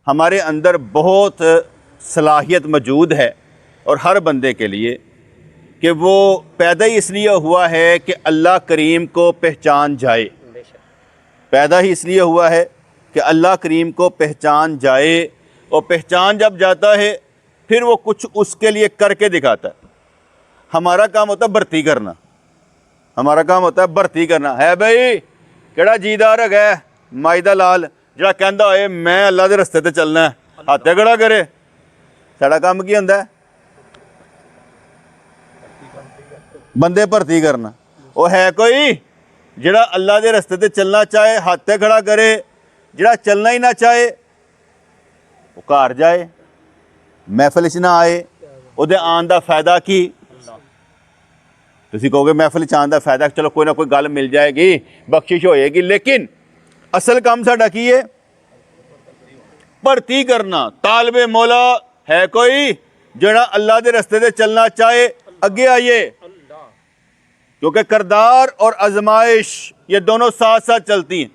हमारे अंदर बहुत सलाहियत मौजूद है और हर बंदे के लिए कि वो पैदा ही इसलिए हुआ है कि अल्लाह करीम को पहचान जाए। पैदा ही इसलिए हुआ है कि अल्लाह करीम को पहचान जाए, और पहचान जब जाता है फिर वो कुछ उसके लिए करके दिखाता है। हमारा काम होता है भर्ती करना, हमारा काम होता है भर्ती करना है। भाई केड़ा जीदार है माई दा लाल जिहड़ा कहंदा होए मैं अल्लाह दे रस्ते ते चलना है, हत्थ खड़ा करे। साडा काम की हुंदा है? बंदे भर्ती करना। वो है कोई जिहड़ा अल्लाह दे रस्ते ते चलना चाहे हत्थ खड़ा करे, जिहड़ा चलना ही ना चाहे वो घर जाए, महफिल च ना आए। उहदे आन दा फायदा की? तुसीं कहोगे महफिल च आन दा फायदा चलो कोई ना कोई गल मिल जाएगी, बख्शिश होएगी, लेकिन असल काम साडा की है? भर्ती करना। तालबे मौला है कोई जिहड़ा अल्लाह दे रस्ते ते चलना चाहे अगे आइए, क्योंकि करदार और आजमाइश ये दोनों साथ साथ चलती हैं।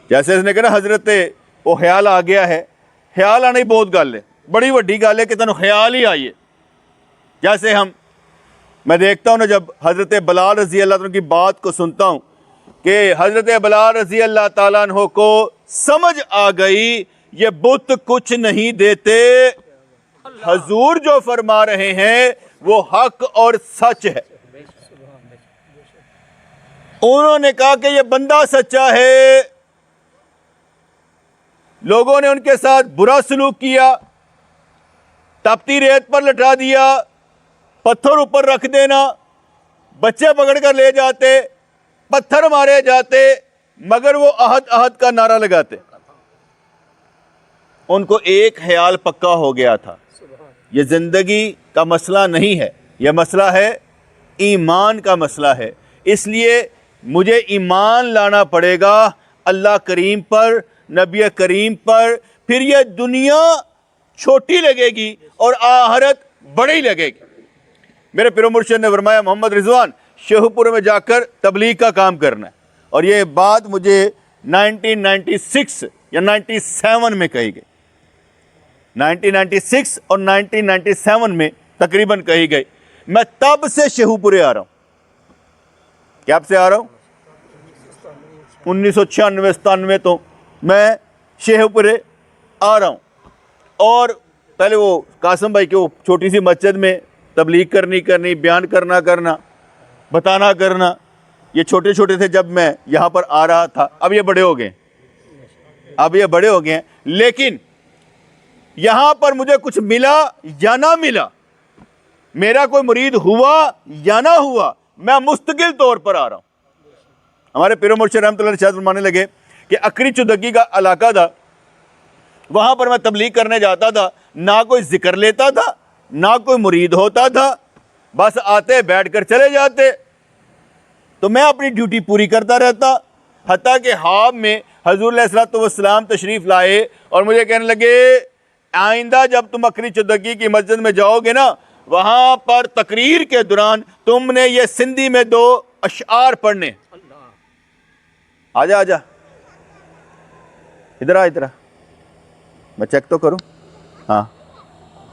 जैसे इसने कहा हजरत वो ख्याल आ गया है, ख्याल आना ही बहुत गल है, बड़ी वड्डी गल है कि तेन ख्याल ही आइए। जैसे मैं देखता हूँ ना, जब हजरत बिलाल रजी अल्लाह तआला की बात को सुनता हूँ कि हजरत बिलाल रजी अल्लाह तआला अन्हु को समझ आ गई ये बुत कुछ नहीं देते, हजूर जो फरमा रहे हैं वो हक और सच है। उन्होंने कहा कि ये बंदा सच्चा है, लोगों ने उनके साथ बुरा सलूक किया, तपती रेत पर लटा दिया, पत्थर ऊपर रख देना, बच्चे पकड़ कर ले जाते, पत्थर मारे जाते, मगर वो अहद अहद का नारा लगाते। उनको एक ख्याल पक्का हो गया था, ये जिंदगी का मसला नहीं है, यह मसला है ईमान का मसला है। इसलिए मुझे ईमान लाना पड़ेगा अल्लाह करीम पर, नबी करीम पर, फिर यह दुनिया छोटी लगेगी और आखिरत बड़ी लगेगी। मेरे पिरो मुर्शिद ने फरमाया मोहम्मद रिजवान शेखुपुर में जाकर तबलीग का काम करना है, और ये बात मुझे 1996 या 97 में कही गई। 1996 और 1997 में तकरीबन कही गई। मैं तब से शेखुपुरे आ रहा हूँ। कब से आ रहा हूँ? 1996-97 तो मैं शेखुपुरे आ रहा हूँ। और पहले वो कासिम भाई की वो छोटी सी मस्जिद में तबलीग करनी, बयान करना, बताना करना, ये छोटे छोटे थे जब मैं यहाँ पर आ रहा था। अब ये बड़े हो गए, हैं, लेकिन यहाँ पर मुझे कुछ मिला या ना मिला, मेरा कोई मुरीद हुआ या ना हुआ, मैं मुस्तकिल तौर पर आ रहा हूँ। हमारे पीर मुर्शिद रहमतुल्लाह अलैह फरमाने लगे कि अकरी चुदगी का इलाका था, वहाँ पर मैं तबलीग करने जाता था, ना कोई जिक्र लेता था, ना कोई मुरीद होता था, बस आते बैठ कर चले जाते। तो मैं अपनी ड्यूटी पूरी करता रहता, हत्ता कि हाब में हजूर अलैहिस्सलाम तशरीफ़ लाए और मुझे कहने लगे आइंदा जब तुम अकरी चुदगी की मस्जिद में जाओगे ना, वहाँ पर तकरीर के दौरान तुमने ये सिंधी में 2 अशआर पढ़ने। आजा इधर आ, मैं चेक तो करूँ। हाँ,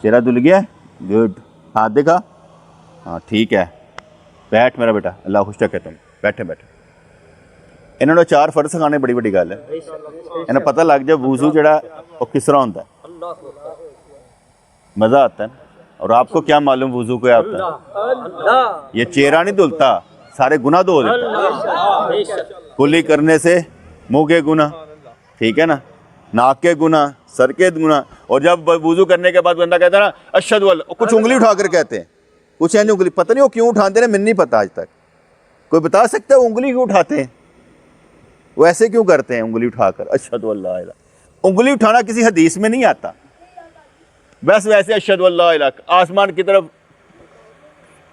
चेहरा धुल गया, गुड, हाथ देखा, हाँ ठीक है, बैठ मेरा बेटा, अल्लाह खुश रखे तुम, बैठे। इन्होंने 4 फर्ज सिखाने बड़ी बड़ी गल है। इन्हें पता लग जाए वुज़ू जड़ा वो किस तरह होता है, मज़ा आता है। और आपको क्या मालूम वुज़ू क्या होता है? ये चेहरा नहीं धुलता, सारे गुनाह धो देता। कुली करने से मुंह के गुनाह, ठीक है ना, नाक के गुनाह, सर के गुनाह। और जब वुज़ू करने के बाद बंदा कहता है ना अशहदु अल्ला, कुछ उंगली उठाकर कहते हैं, कुछ ऐसी उंगली, पता नहीं वो क्यों उठाते हैं, मैंने नहीं पता आज तक। कोई बता सकता है वो उंगली क्यों उठाते हैं? वो ऐसे क्यों करते हैं उंगली उठाकर? अशहदु अल्ला इलाहा। उंगली उठाना किसी हदीस में नहीं आता, बस वैसे अशहदु अल्ला इलाहा आसमान की तरफ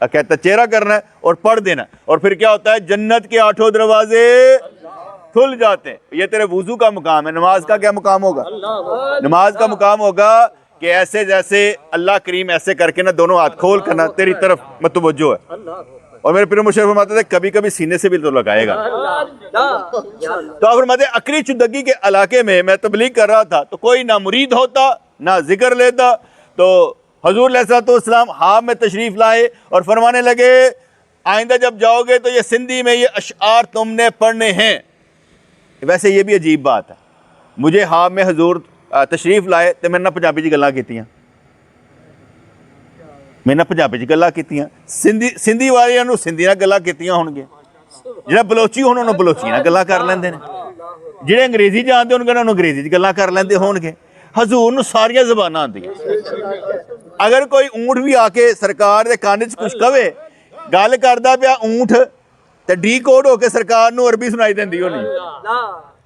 कहता चेहरा करना है और पढ़ देना, और फिर क्या होता है, जन्नत के 8 दरवाजे खुल जाते हैं। ये तेरे वुज़ू का मुकाम है। नमाज का क्या मुकाम होगा? नमाज का मुकाम होगा कि ऐसे जैसे अल्लाह करीम ऐसे करके ना दोनों हाथ खोल करना तेरी तरफ मतवज्जो है, और मेरे पीर मुर्शिद फरमाते थे कभी कभी सीने से भी तो लगाएगा। तो आप फरमाते अकरी चुदगी के इलाके में मैं तबलीग कर रहा था तो कोई ना मुरीद होता ना जिक्र लेता। तो हजूर अलैहिस्सलाम हाब में तशरीफ़ लाए और फरमाने लगे आइंदा जब जाओगे तो ये सिंधी में ये अशआर तुमने पढ़ने हैं। वैसे ये भी अजीब बात है, मुझे हाब में हजूर तशरीफ़ लाए तो मैंने पंजाबी च गल्लां कीतियां, मैंने पंजाबी च गल्लां कीतियां, सिंधी वालियां नूं सिंधी नाल गल्लां कीतियां होणगीआं, जिहड़ा बलोची होण उन्होंने बलोची नाल गल्लां कर लैंदे ने, जिहड़े अंग्रेजी जानदे होणगे उन्होंने अंग्रेजी च गल्लां कर लैंदे होणगे। हजूर नूं सारियां ज़बानां आंदियां। अगर कोई ऊँट भी आके सरकार दे कान च कुछ कवे, गल करदा पिया ऊँट ते डी कोड होके सरकार नूं अरबी सुनाई देंदी होनी।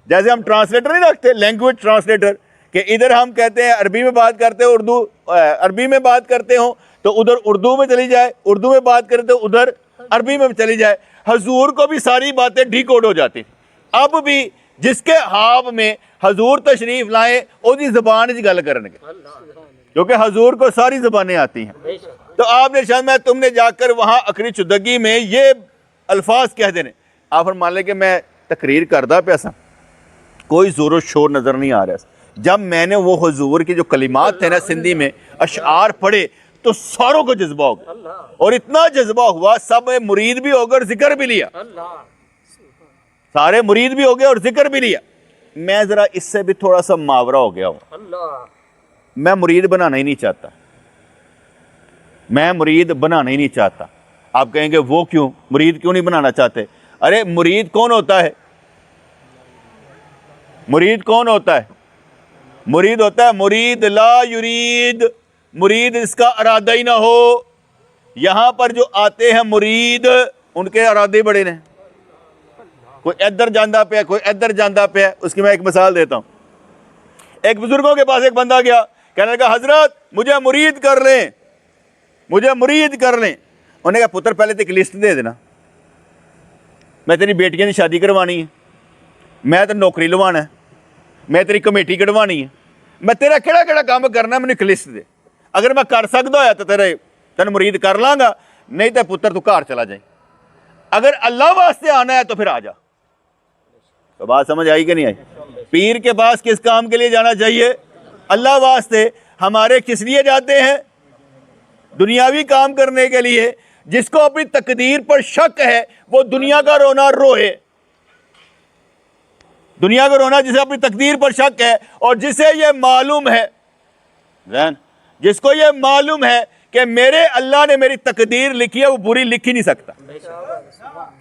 जैसे हम ट्रांसलेटर नहीं रखते, लैंग्वेज ट्रांसलेटर, कि इधर हम कहते हैं अरबी में बात करते हो, उर्दू अरबी में बात करते हो तो उधर उर्दू में चली जाए, उर्दू में बात करते हो उधर अरबी में चली जाए। हजूर को भी सारी बातें डी कोड हो जाती। अब भी जिसके हाब में हजूर तशरीफ लाए ओदी ज़बान च गल करनगे, क्योंकि हजूर को सारी ज़बानें आती हैं। तो आपने शायद मैं तुमने जाकर वहाँ अकरी चुदगी में ये अल्फाज कह देने। आप मान लें कि मैं तकरीर करदा पिया सा, कोई ज़ोर शोर नज़र नहीं आ रहा। जब मैंने वो हुजूर की जो कलिमात थे ना सिंधी में अशआर पढ़े तो सारों को जज्बा हो गया, और इतना जज्बा हुआ सब मुरीद भी हो गए और जिक्र भी लिया, सारे मुरीद भी हो गए और जिक्र भी लिया। मैं जरा इससे भी थोड़ा सा मावरा हो गया हूं, मैं मुरीद बनाना ही नहीं चाहता, मैं मुरीद बनाना ही नहीं चाहता। आप कहेंगे वो क्यों, मुरीद क्यों नहीं बनाना चाहते? अरे मुरीद कौन होता है? मुरीद कौन होता है? मुरीद होता है मुरीद ला युरीद, मुरीद इसका इरादा ही ना हो। यहां पर जो आते हैं मुरीद उनके इरादे बड़े ने, कोई इधर जांदा पे, कोई इधर जांदा पे। उसकी मैं एक मिसाल देता हूं। एक बुजुर्गों के पास एक बंदा गया, कहने लगा हजरत मुझे मुरीद कर लें, मुझे मुरीद कर लें। उन्होंने कहा पुत्र पहले तो एक लिस्ट दे देना, मैं तेरी बेटियां की शादी करवानी है, मैं तो नौकरी लवाना है, मैं तेरी कमेटी कढ़वानी है, मैं तेरा केड़ा केड़ा काम करना मैंने एक लिस्ट दे। अगर मैं कर सकता होया तो तेन मुरीद कर लाँगा, नहीं तो पुत्र तू घर चला जाए। अगर अल्लाह वास्ते आना है तो फिर आ जा। तो बात समझ आई कि नहीं आई? पीर के पास किस काम के लिए जाना चाहिए? अल्लाह वास्ते। हमारे किस लिए जाते हैं? दुनियावी काम करने के लिए। जिसको अपनी तकदीर पर शक है वो दुनिया का रोना रोए, दुनिया का रोना, जिसे अपनी तकदीर पर शक है और जिसे ये मालूम है, जिसको ये मालूम है कि मेरे अल्लाह ने मेरी तकदीर लिखी है, वो बुरी लिख ही नहीं सकता।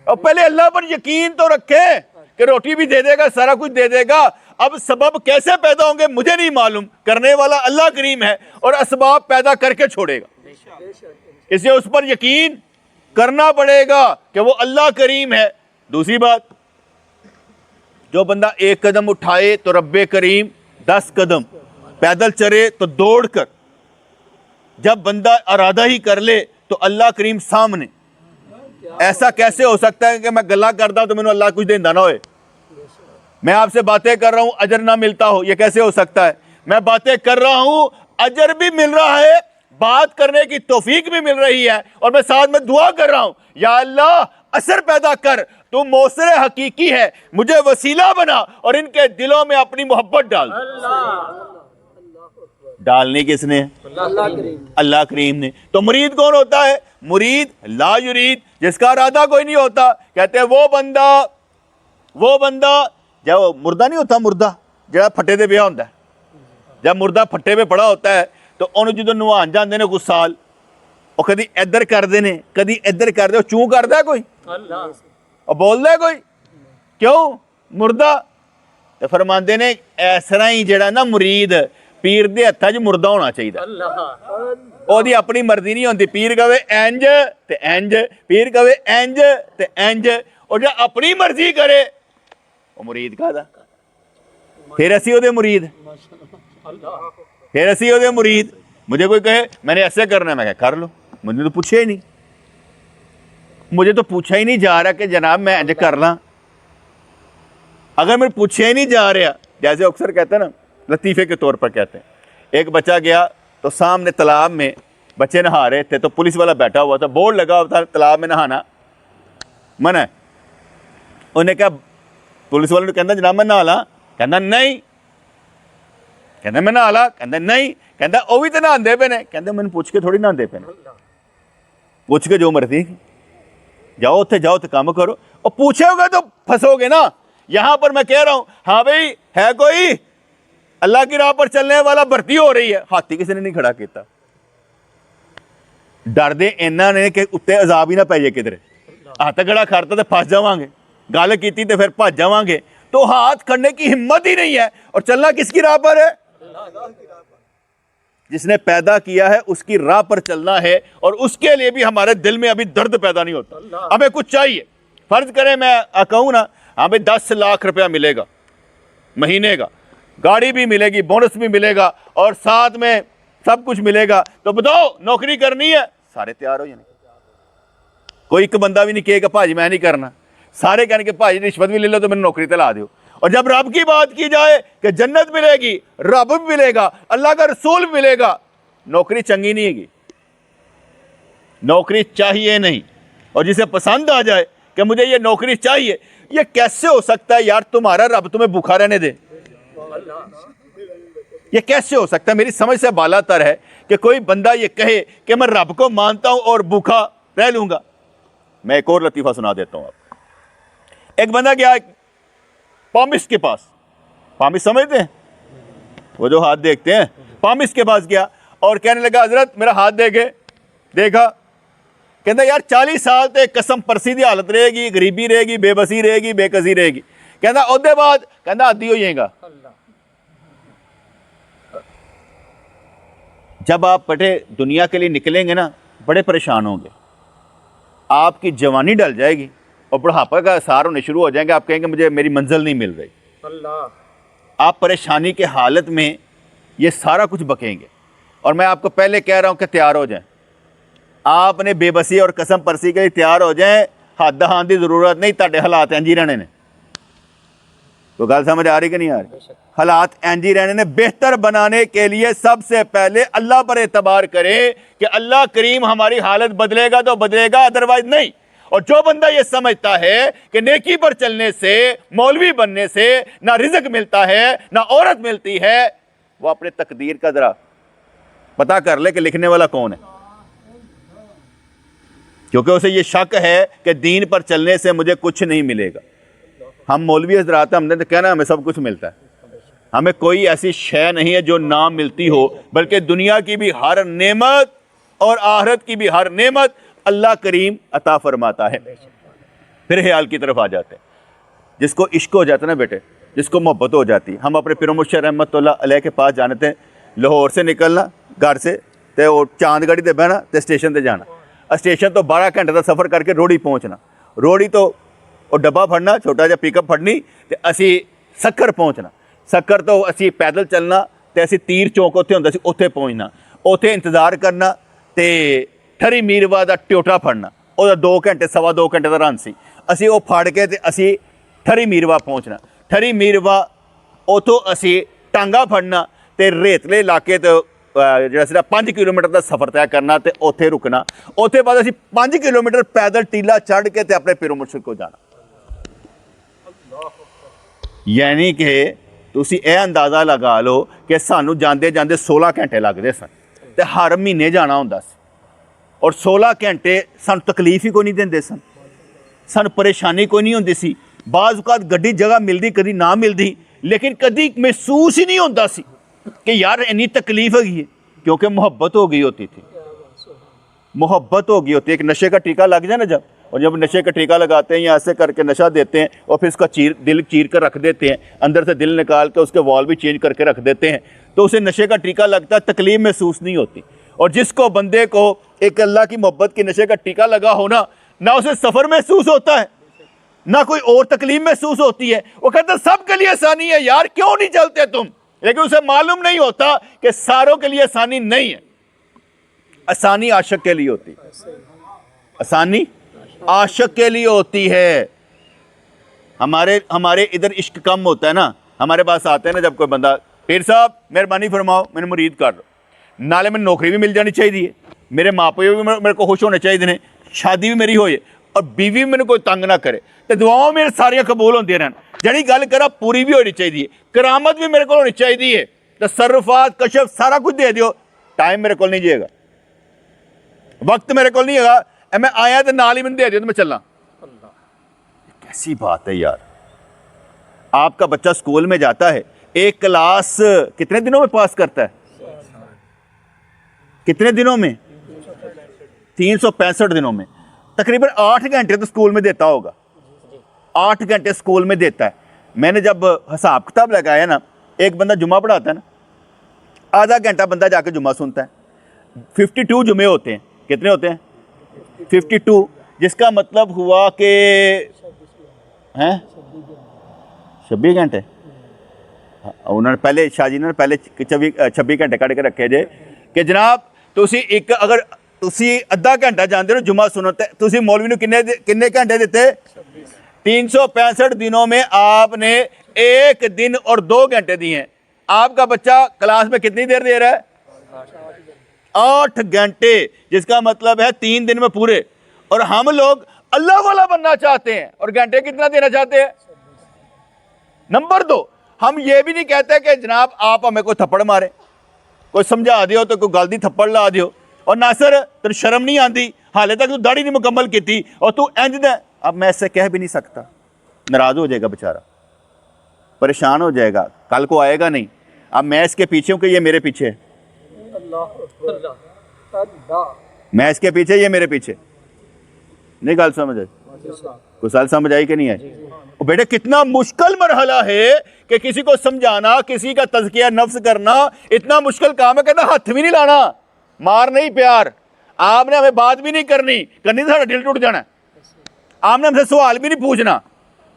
और पहले अल्लाह पर यकीन तो रखे कि रोटी भी दे देगा, सारा कुछ दे देगा। अब सबब कैसे पैदा होंगे मुझे नहीं मालूम, करने वाला अल्लाह करीम है और असबाब पैदा करके छोड़ेगा, इसलिए उस पर यकीन करना पड़ेगा कि वो अल्लाह करीम है। दूसरी बात, जो बंदा एक कदम उठाए तो रब्बे करीम 10 कदम, पैदल चले तो दौड़ कर, जब बंदा इरादा ही कर ले तो अल्लाह करीम सामने। ऐसा कैसे हो सकता है कि मैं गल्ला करता हूं तो मैंने अल्लाह कुछ देंदा ना होए? मैं आपसे बातें कर रहा हूं अजर ना मिलता हो, यह कैसे हो सकता है? मैं बातें कर रहा हूं अजर भी मिल रहा है, बात करने की तौफीक भी मिल रही है, और मैं साथ में दुआ कर रहा हूं या अल्लाह असर पैदा कर, तू मौसरे हकीकी है, मुझे वसीला बना और इनके दिलों में अपनी मोहब्बत डाल। डालनी किसने? अल्लाह करीम ने। तो मुरीद कौन होता है? मुरीद ला युरीद, जिसका इरादा कोई नहीं होता। कहते हैं वो बंदा जब मुर्दा नहीं होता, मुर्दा जरा फट्टे दे पिया होता है, जब मुर्दा फट्टे पे पड़ा होता है तो उन्होंने जो नवान जाते ने कुछ साल, और कभी इधर करते ने कभी इधर करते, चूं करता कोई और बोलता कोई क्यों? मुर्दा। तो फरमाते ने इस तरह ही जड़ा ना मुरीद पीर दे हत्था च मुर्दा होना चाहिए, ओदी अपनी मर्जी नहीं होती। पीर कवे इंज ते इंज, पीर कवे इंज ते इंज, और जो अपनी मर्जी करे वो मुरीद कहदा। फिर असी ओदे मुरीद, फिर असी ओदे मुरीद। मुझे कोई कहे मैंने ऐसे करना है, मैं कर लो, मुझे तो पूछा ही नहीं, मुझे तो पूछा ही नहीं जा रहा कि जनाब मैं इंज कर ला। अगर मैं पूछा ही नहीं जा रहा, जैसे अक्सर कहते हैं ना, लतीफ़े के तौर पर कहते हैं, एक बच्चा गया तो सामने तालाब में बच्चे नहा रहे थे, तो पुलिस वाला बैठा हुआ था, बोर्ड लगा हुआ था तालाब में नहाना मना है। उन्हें कहा पुलिस वाले कहता जनाब मैं नहा ला, कहता नहीं, कहता मैं नहा ला, कहता नहीं, कहता वो भी तो नहाते पे ने, कहते मैंने पूछ के थोड़ी नहाते पे ने, पूछ के जो मर्जी जाओ उत्थे जाओ तो काम करो, और पूछोगे तो फंसोगे ना। यहां पर मैं कह रहा हूं हाँ भाई है कोई अल्लाह की राह पर चलने वाला, भर्ती हो रही है, हाथी किसी ने नहीं खड़ा किया, डरदे इन्हों ने कि उत्ते अजाब ही ना पै जाए किधरे, हाथ खड़ा करता तो फस जावांगे, गल की तो फिर भज जावांगे, तो हाथ खड़ने की हिम्मत ही नहीं है। और चलना किसकी राह पर है? जिसने पैदा किया है उसकी राह पर चलना है। और उसके लिए भी हमारे दिल में अभी दर्द पैदा नहीं होता, हमें कुछ चाहिए। फर्ज करें मैं कहूं ना हाँ भाई 10 लाख रुपया मिलेगा महीने का, गाड़ी भी मिलेगी, बोनस भी मिलेगा और साथ में सब कुछ मिलेगा, तो बताओ नौकरी करनी है? सारे तैयार हो जाने, कोई एक बंदा भी नहीं कहेगा भाजी मैं नहीं करना, सारे कहेंगे भाजी रिश्वत भी ले लो तो मैंने नौकरी दिला दो। और जब रब की बात की जाए कि जन्नत मिलेगी, रब भी मिलेगा, अल्लाह का रसूल भी मिलेगा, नौकरी चंगी नहीं है, नौकरी चाहिए नहीं। और जिसे पसंद आ जाए कि मुझे ये नौकरी चाहिए, ये कैसे हो सकता है यार? तुम्हारा रब तुम्हें भूखा रहने दे, ये कैसे हो सकता है? मेरी समझ से बालातर है कि कोई बंदा ये कहे कि मैं रब को मानता हूं और भूखा रह लूंगा। मैं एक और लतीफा सुना देता हूं आपको। एक बंदा गया पामिस्ट के पास, पामिस्ट समझते हैं वो जो हाथ देखते हैं, पामिस्ट के पास गया और कहने लगा हजरत मेरा हाथ देखे, देखा, कहता यार 40 साल तो कसम परसी की हालत रहेगी, गरीबी रहेगी, बेबसी रहेगी, बेकसी रहेगी, कहता उसके बाद कहता आदि हो जाएगा। जब आप बटे दुनिया के लिए निकलेंगे ना बड़े परेशान होंगे, आपकी जवानी डल जाएगी और बुढ़ापा का असर होने शुरू हो जाएंगे, आप कहेंगे मुझे मेरी मंजिल नहीं मिल रही, आप परेशानी के हालत में ये सारा कुछ बकेंगे। और मैं आपको पहले कह रहा हूं कि तैयार हो जाएं, आपने बेबसी और कसम परसी के लिए तैयार हो जाएं, हाथ दहान की जरूरत नहीं, ताड़े हालात इंज ही रहने ने। तो गल समझ आ रही कि नहीं आ रही? हालात इंज ही रहने ने। बेहतर बनाने के लिए सबसे पहले अल्लाह पर एतबार करें कि अल्लाह करीम हमारी हालत बदलेगा तो बदलेगा, अदरवाइज नहीं। और जो बंदा ये समझता है कि नेकी पर चलने से, मौलवी बनने से ना रिज़्क मिलता है ना औरत मिलती है, वो अपने तकदीर का जरा पता कर ले कि लिखने वाला कौन है, क्योंकि उसे ये शक है कि दीन पर चलने से मुझे कुछ नहीं मिलेगा। हम मौलवी हजरात हमने तो कहना हमें सब कुछ मिलता है, हमें कोई ऐसी शय नहीं है जो ना मिलती हो, बल्कि दुनिया की भी हर नेमत और आखिरत की भी हर नेमत अल्लाह करीम अता फरमाता है। फिर ख्याल की तरफ आ जाते हैं, जिसको इश्क हो जाता है ना बेटे, जिसको मोहब्बत हो जाती है। हम अपने पीर मुर्शिद रहमतुल्लाह अलैह के पास जाने थे, लाहौर से निकलना घर से तो चांदगढ़ी से बहना तो स्टेशन पर जाना, स्टेशन तो 12 घंटे का सफ़र करके रोड़ी पहुँचना, रोड़ी तो और डब्बा फड़ना, छोटा जहा पिकअप फड़नी तो असी सक्कर पहुँचना, सक्कर तो असी पैदल चलना तो असी तीर चौक उत्थे हुंदा सी उत्थे पहुँचना, उत्थे इंतज़ार करना तो ठरी मीरवा का ट्योटा फड़ना, और 2 घंटे सवा 2 घंटे का रन सी, असी वो फड़ के तो असी ठरी मीरवा पहुँचना, ठरी मीरवा उतों असी टांगा फड़ना तो रेतले इलाके तो जो 5 किलोमीटर का सफ़र तय करना तो उत्थे रुकना, उत्थे बाद असी 5 किलोमीटर पैदल टीला चढ़ के तो अपने पीर मुर्शिद को जाना। यानी कि तुसी यह अंदाज़ा लगा लो कि सानू जाते जाते 16 घंटे लगते सन, तो हर महीने जाना होंदा सी, और 16 घंटे सानू तकलीफ ही कोई नहीं देंदे सन, सानू परेशानी कोई नहीं होंदी सी। बाज़ औक़ात गड्डी जगह मिलती कभी ना मिलती, लेकिन कभी महसूस ही नहीं होता सी कि यार इन्नी तकलीफ है, क्योंकि मोहब्बत हो गई होती थी, मोहब्बत हो गई होती है। एक नशे का टीका लग जाए ना जब, और जब नशे का टीका लगाते हैं या ऐसे करके नशा देते हैं और फिर उसका दिल चीर कर रख देते हैं, अंदर से दिल निकाल के उसके वॉल भी चेंज करके रख देते हैं, तो उसे नशे का टीका लगता है, तकलीफ महसूस नहीं होती। और जिसको बंदे को एक अल्लाह की मोहब्बत की नशे का टीका लगा हो ना उसे सफ़र महसूस होता है ना कोई और तकलीफ महसूस होती है, वो कहता है सब के लिए आसानी है यार, क्यों नहीं चलते तुम, लेकिन उसे मालूम नहीं होता कि सारों के लिए आसानी नहीं है। आसानी आशिक के लिए होती है, आसानी आशिक के लिए होती है। हमारे इधर इश्क कम होता है ना, हमारे पास आते हैं ना जब कोई बंदा, पीर साहब मेहरबानी फरमाओ मैंने मुरीद कर लो, नाले मैंने नौकरी भी मिल जानी चाहिए, मेरे माँ प्यो भी मेरे को खुश होने चाहिए ने, शादी भी मेरी होए, और बीवी मैंने कोई तंग ना करे तो दुआवां मेरे सारियां कबूल होंदियां रहन। जड़ी गल करा पूरी भी होनी चाहिए, करामत भी मेरे को होनी चाहिए, तसर्रुफात कशफ सारा कुछ दे दियो, टाइम मेरे को नहीं जाएगा, वक्त मेरे को नहीं है, मैं आया तो नाल ही मैंने दे दियो तो मैं चलना। कैसी बात है यार। आपका बच्चा स्कूल में जाता है, एक क्लास कितने दिनों में पास करता है? कितने दिनों में? 365 दिनों में। तकरीबन 8 घंटे तो स्कूल में देता होगा, 8 घंटे स्कूल में देता है। मैंने जब हिसाब किताब लगाया ना, एक बंदा जुम्मा पढ़ाता है ना, आधा घंटा बंदा जाके जुम्मा सुनता है। 52 जुमे होते हैं। कितने होते हैं? 52, जिसका मतलब हुआ कि हैं 26 घंटे। उन्होंने पहले शाहजी ने पहले 26 घंटे कट के रखे जे कि जनाब तुसी एक अगर तुसी अद्धा घंटा जाते हो जुम्मा सुनो तुसी मौलवी किन्ने घंटे देते? 365 दिनों में आपने 1 दिन और 2 घंटे दिए हैं। आपका बच्चा क्लास में कितनी देर दे रहा है? 8 घंटे, जिसका मतलब है 3 दिन में पूरे। और हम लोग अल्लाह वाला बनना चाहते हैं और घंटे कितना देना चाहते हैं? नंबर 2, हम ये भी नहीं कहते कि जनाब आप हमें कोई थप्पड़ मारे, कोई समझा दियो तो कोई गलती थप्पड़ ला दियो। और नासर तेरे शर्म नहीं आती, हाले तक तू दाढ़ी नहीं मुकम्मल की थी और तू इंज दे। अब मैं इससे कह भी नहीं सकता, नाराज हो जाएगा बेचारा, परेशान हो जाएगा, कल को आएगा नहीं। अब मैं इसके पीछे हूं कि ये मेरे पीछे है? मैं इसके पीछे, ये मेरे पीछे। नहीं गल समझ आई? कुछ साल समझ आई कि नहीं आई? बेटे कितना मुश्किल मरहला है कि किसी को समझाना, किसी का तज़किया नफ्स करना इतना मुश्किल काम है। कहता हाथ भी नहीं लाना, मार नहीं प्यार, आपने हमें बात भी नहीं करनी तो सारा दिल टूट जाना। आपने हमसे सवाल भी नहीं पूछना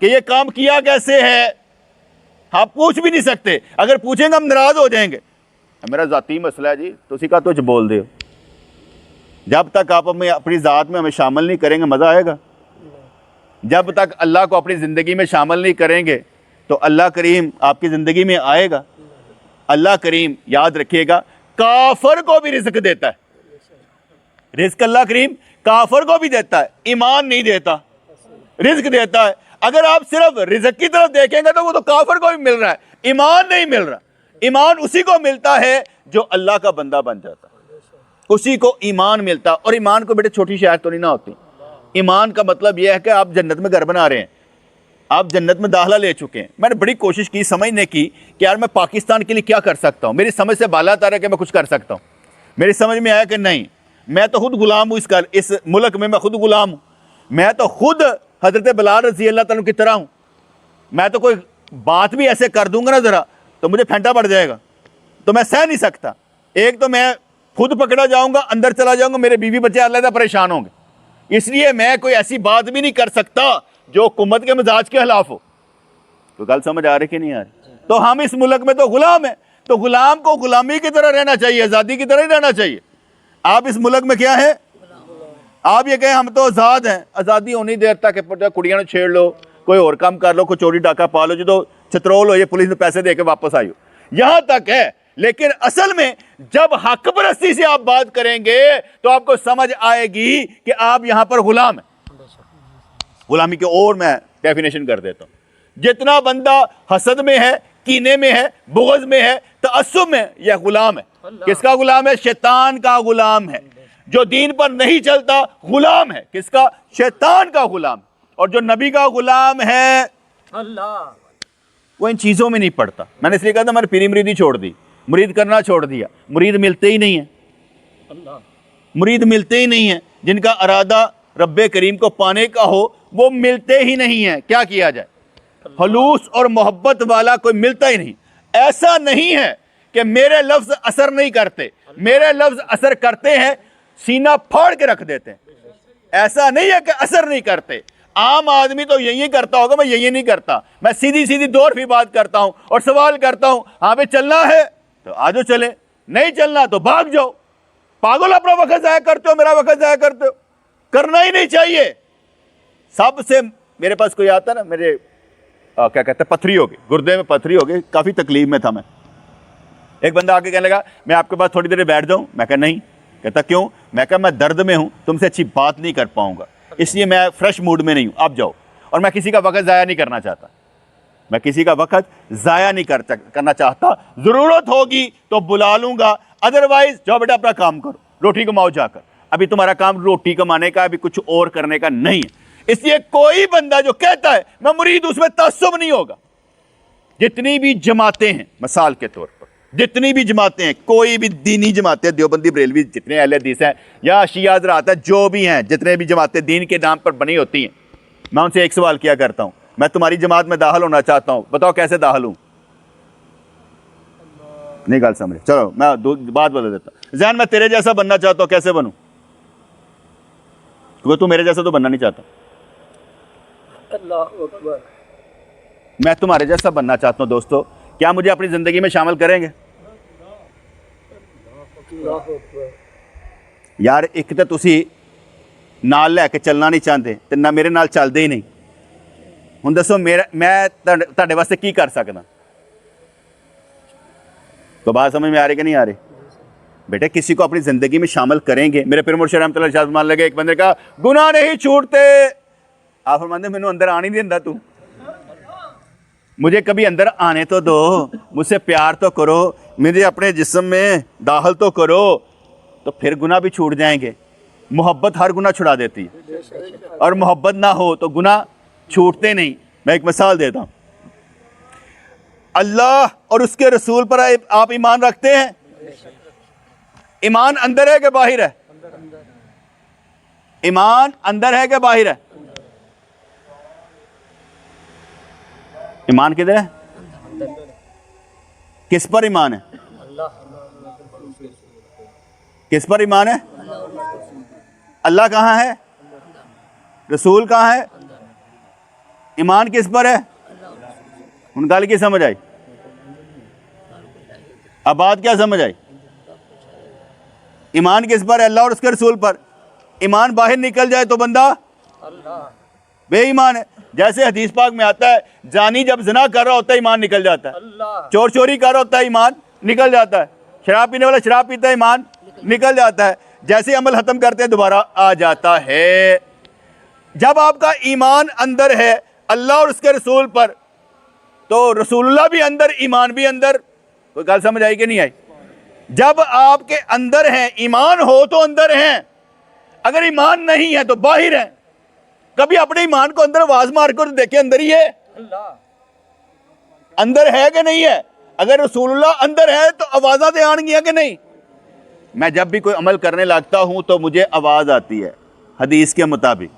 कि ये काम किया कैसे है, आप पूछ भी नहीं सकते। अगर पूछेंगे हम नाराज हो जाएंगे। मेरा ज़ाती मसला है जी, तुसी का तुझ बोल दे। जब तक आप हमें अपनी ज़ात में हमें शामिल नहीं करेंगे मज़ा आएगा? जब तक अल्लाह को अपनी ज़िंदगी में शामिल नहीं करेंगे तो अल्लाह करीम आपकी ज़िंदगी में आएगा? अल्लाह करीम याद रखिएगा काफर को भी रिज़्क देता है। रिज़्क अल्लाह करीम काफर को भी देता है, ईमान नहीं देता, रिज़्क देता है। अगर आप सिर्फ रिज़्क की तरफ देखेंगे तो वो तो काफर को भी मिल रहा है, ईमान नहीं मिल रहा। ईमान उसी को मिलता है जो अल्लाह का बंदा बन जाता, उसी को ईमान मिलता। और ईमान को बेटे छोटी शहर तो नहीं ना होती। ईमान का मतलब यह है कि आप जन्नत में घर बना रहे हैं, आप जन्नत में दाखिला ले चुके हैं। मैंने बड़ी कोशिश की समझने की कि यार मैं पाकिस्तान के लिए क्या कर सकता हूँ। मेरी समझ से बाला तारा कि मैं कुछ कर सकता हूँ। मेरी समझ में आया कि नहीं, मैं तो खुद गुलाम हूँ इस मुल्क में, मैं खुद गुलाम हूँ। मैं तो खुद हजरत बिलाल रज़ी अल्लाह तआला की तरह हूँ। मैं तो कोई बात भी ऐसे कर दूंगा ना ज़रा तो मुझे फेंटा पड़ जाएगा, तो मैं सह नहीं सकता। एक तो मैं खुद पकड़ा जाऊंगा, अंदर चला जाऊंगा, मेरे बीवी बच्चे अलग परेशान होंगे। इसलिए मैं कोई ऐसी बात भी नहीं कर सकता जो हुकूमत के मिजाज के खिलाफ हो। तो गल समझ आ रही कि नहीं आ रही? तो हम इस मुल्क में तो गुलाम है, तो गुलाम को गुलामी की तरह रहना चाहिए, आज़ादी की तरह ही रहना चाहिए। आप इस मुल्क में क्या है? आप ये कहें हम तो आज़ाद हैं। आज़ादी होनी देर तक कुड़ियां ने छेड़ लो, कोई और काम कर लो, कोई चोरी डाका पा लो, जो तो चतरोल हो ये पुलिस ने पैसे दे के वापस आई हो, यहाँ तक है। लेकिन असल में जब हक परस्ती से आप बात करेंगे तो आपको समझ आएगी कि आप यहां पर गुलाम हैं। गुलामी की और मैं डेफिनेशन कर देता हूं। जितना बंदा हसद में है, कीने में है, बुग़्ज़ में है, तअस्सुब में, यह गुलाम है। किसका गुलाम है? शैतान का गुलाम है। जो दीन पर नहीं चलता गुलाम है किसका? शैतान का गुलाम। और जो नबी का गुलाम है अल्लाह, वो इन चीज़ों में नहीं पड़ता। मैंने इसलिए कहा था मैंने पीरी मुरीदी छोड़ दी, मुरीद करना छोड़ दिया। मुरीद मिलते ही नहीं है, मुरीद मिलते ही नहीं है। जिनका इरादा रब्बे करीम को पाने का हो वो मिलते ही नहीं है। क्या किया जाए? हलूस और मोहब्बत वाला कोई मिलता ही नहीं। ऐसा नहीं है कि मेरे लफ्ज़ असर नहीं करते, मेरे लफ्ज़ असर करते हैं, सीना फाड़ के रख देते हैं। ऐसा नहीं है कि असर नहीं करते। आम आदमी तो यही करता होगा, मैं यही नहीं करता। मैं सीधी सीधी दो रफ़ी बात करता हूं और सवाल करता हूं, हाँ भाई चलना है तो आ जाओ चले, नहीं चलना तो भाग जाओ। पागल अपना वक्त ज़ाया करते हो, मेरा वक्त ज़ाया करते हो। करना ही नहीं चाहिए। सबसे मेरे पास कोई आता ना, मेरे क्या कहते हैं, पथरी हो गई, गुर्दे में पथरी हो गई, काफ़ी तकलीफ में था मैं। एक बंदा आके कहने लगा मैं आपके पास थोड़ी देर बैठ जाऊँ। मैं कहा नहीं। कहता क्यों? मैं कहा मैं दर्द में हूँ, तुमसे अच्छी बात नहीं कर पाऊंगा। इसलिए मैं फ्रेश मूड में नहीं हूँ, आप जाओ। और मैं किसी का वक्त ज़ाया नहीं करना चाहता, मैं किसी का वक्त ज़ाया नहीं करना चाहता। ज़रूरत होगी तो बुला लूँगा, अदरवाइज जाओ बेटा अपना काम करो, रोटी कमाओ जाकर। अभी तुम्हारा काम रोटी कमाने का, अभी कुछ और करने का नहीं है। इसलिए कोई बंदा जो कहता है मैं मुरीद, उसमें तअस्सुब नहीं होगा। जितनी भी जमातें हैं, मिसाल के तौर पर जितनी भी जमातें हैं, कोई भी दीनी जमातें, देवबंदी बरेलवी, जितने अहले हदीस हैं या शिया हज़रात हैं, जो भी हैं, जितने भी जमातें दीन के नाम पर बनी होती हैं, मैं उनसे एक सवाल किया करता हूँ, मैं तुम्हारी जमात में दाखिल होना चाहता हूँ, बताओ कैसे दाखिल हूँ? नहीं गल समझे? चलो मैं बात बदल देता हूँ। ज़ैन मैं तेरे जैसा बनना चाहता हूँ, कैसे बनूँ? क्योंकि तू मेरे जैसा तो बनना नहीं चाहता। अल्लाह अकबर। मैं तुम्हारे जैसा बनना चाहता हूँ। दोस्तों, क्या मुझे अपनी ज़िंदगी में शामिल करेंगे? अल्लाह अकबर। यार एक तो तुसी नाल लैके चलना नहीं चाहते ते ना मेरे नाल चलते ही नहीं। हुण दसो मैं तुहाडे वास्ते की कर सकदा? तो बात समझ में आ रही कि नहीं आ रही? बेटे किसी को अपनी ज़िंदगी में शामिल करेंगे। मेरे पीर मुर्शिद रहमतुल्लाह अलैह मान लगे, एक बंदे का गुनाह नहीं छूटते, आप फरमाते मैनू अंदर आने नहीं देंदा, तू मुझे कभी अंदर आने तो दो, मुझसे प्यार तो करो, मुझे अपने जिस्म में दाखिल तो करो, तो फिर गुनाह भी छूट जाएंगे। मोहब्बत हर गुनाह छुड़ा देती है, और मोहब्बत ना हो तो गुनाह छूटते नहीं। मैं एक मिसाल देता हूँ। अल्लाह और उसके रसूल पर आप ईमान रखते हैं? ईमान अंदर है कि बाहर है? ईमान अंदर है कि बाहर है? ईमान किधर है? किस पर ईमान है? किस पर ईमान है? अल्लाह कहाँ है? रसूल कहाँ है? ईमान किस पर है? उन गल की समझ आई? अब बात क्या समझ आई? ईमान किस पर है? अल्लाह और उसके रसूल पर। ईमान बाहर निकल जाए तो बंदा बेईमान है। जैसे हदीस पाक में आता है, जानी जब ज़िना कर रहा होता है ईमान निकल जाता है, चोर चोरी कर रहा होता है ईमान निकल जाता है, शराब पीने वाला शराब पीता है ईमान निकल जाता है, जैसे अमल खत्म करते हैं दोबारा आ जाता है। जब आपका ईमान अंदर है अल्लाह और उसके रसूल पर, तो रसूलुल्लाह भी अंदर, ईमान भी अंदर। कोई गल समझ आई कि नहीं आई? जब आपके अंदर है, ईमान हो तो अंदर हैं, अगर ईमान नहीं है तो बाहर है। कभी अपने ईमान को अंदर आवाज मार कर देखे, अंदर ही है, अंदर है कि नहीं है? अगर रसूलुल्लाह अंदर है तो आवाज़ा तो आएंगी कि नहीं? मैं जब भी कोई अमल करने लगता हूं तो मुझे आवाज आती है हदीस के मुताबिक,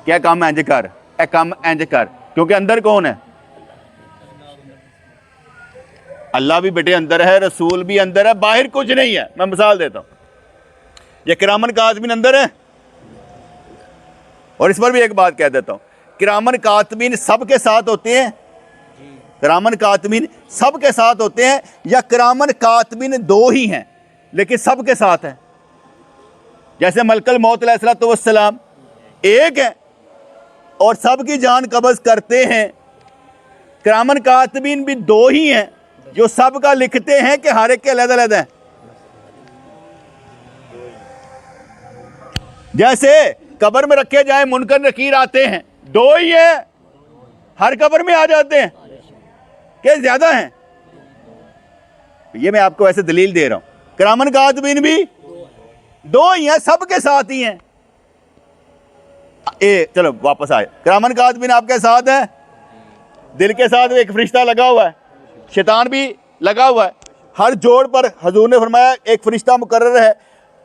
क्या काम इंज कर, ए काम इंज कर, क्योंकि अंदर कौन है? अल्लाह भी बेटे अंदर है, रसूल भी अंदर है, बाहर कुछ नहीं है। मैं मिसाल देता हूं, ये किरामन कातिबीन अंदर है। और इस पर भी एक बात कह देता हूं, किरामन कातिबीन सबके साथ होते हैं? किरामन कातिबीन सबके साथ होते हैं, या किरामन कातिबीन दो ही हैं लेकिन सबके साथ हैं? जैसे मलकल मौत अलैहिस्सलाम एक है और सबकी जान कब्ज़ करते हैं। किरामन कातिबीन भी दो ही हैं जो सबका लिखते हैं कि हर एक के अलग-अलग हैं। जैसे कब्र में रखे जाए मुनकर नकीर आते हैं, दो ही हैं, हर कब्र में आ जाते हैं, क्या ज्यादा हैं? ये मैं आपको ऐसे दलील दे रहा हूं। किरामन कातिबीन भी दो ही हैं, सबके साथ ही हैं। चलो वापस आए, किरामन कातिबीन आपके साथ है, दिल के साथ एक फरिश्ता लगा हुआ है, शैतान भी लगा हुआ है। हर जोड़ पर हजूर ने फरमाया एक फरिश्ता मुकर्रर है,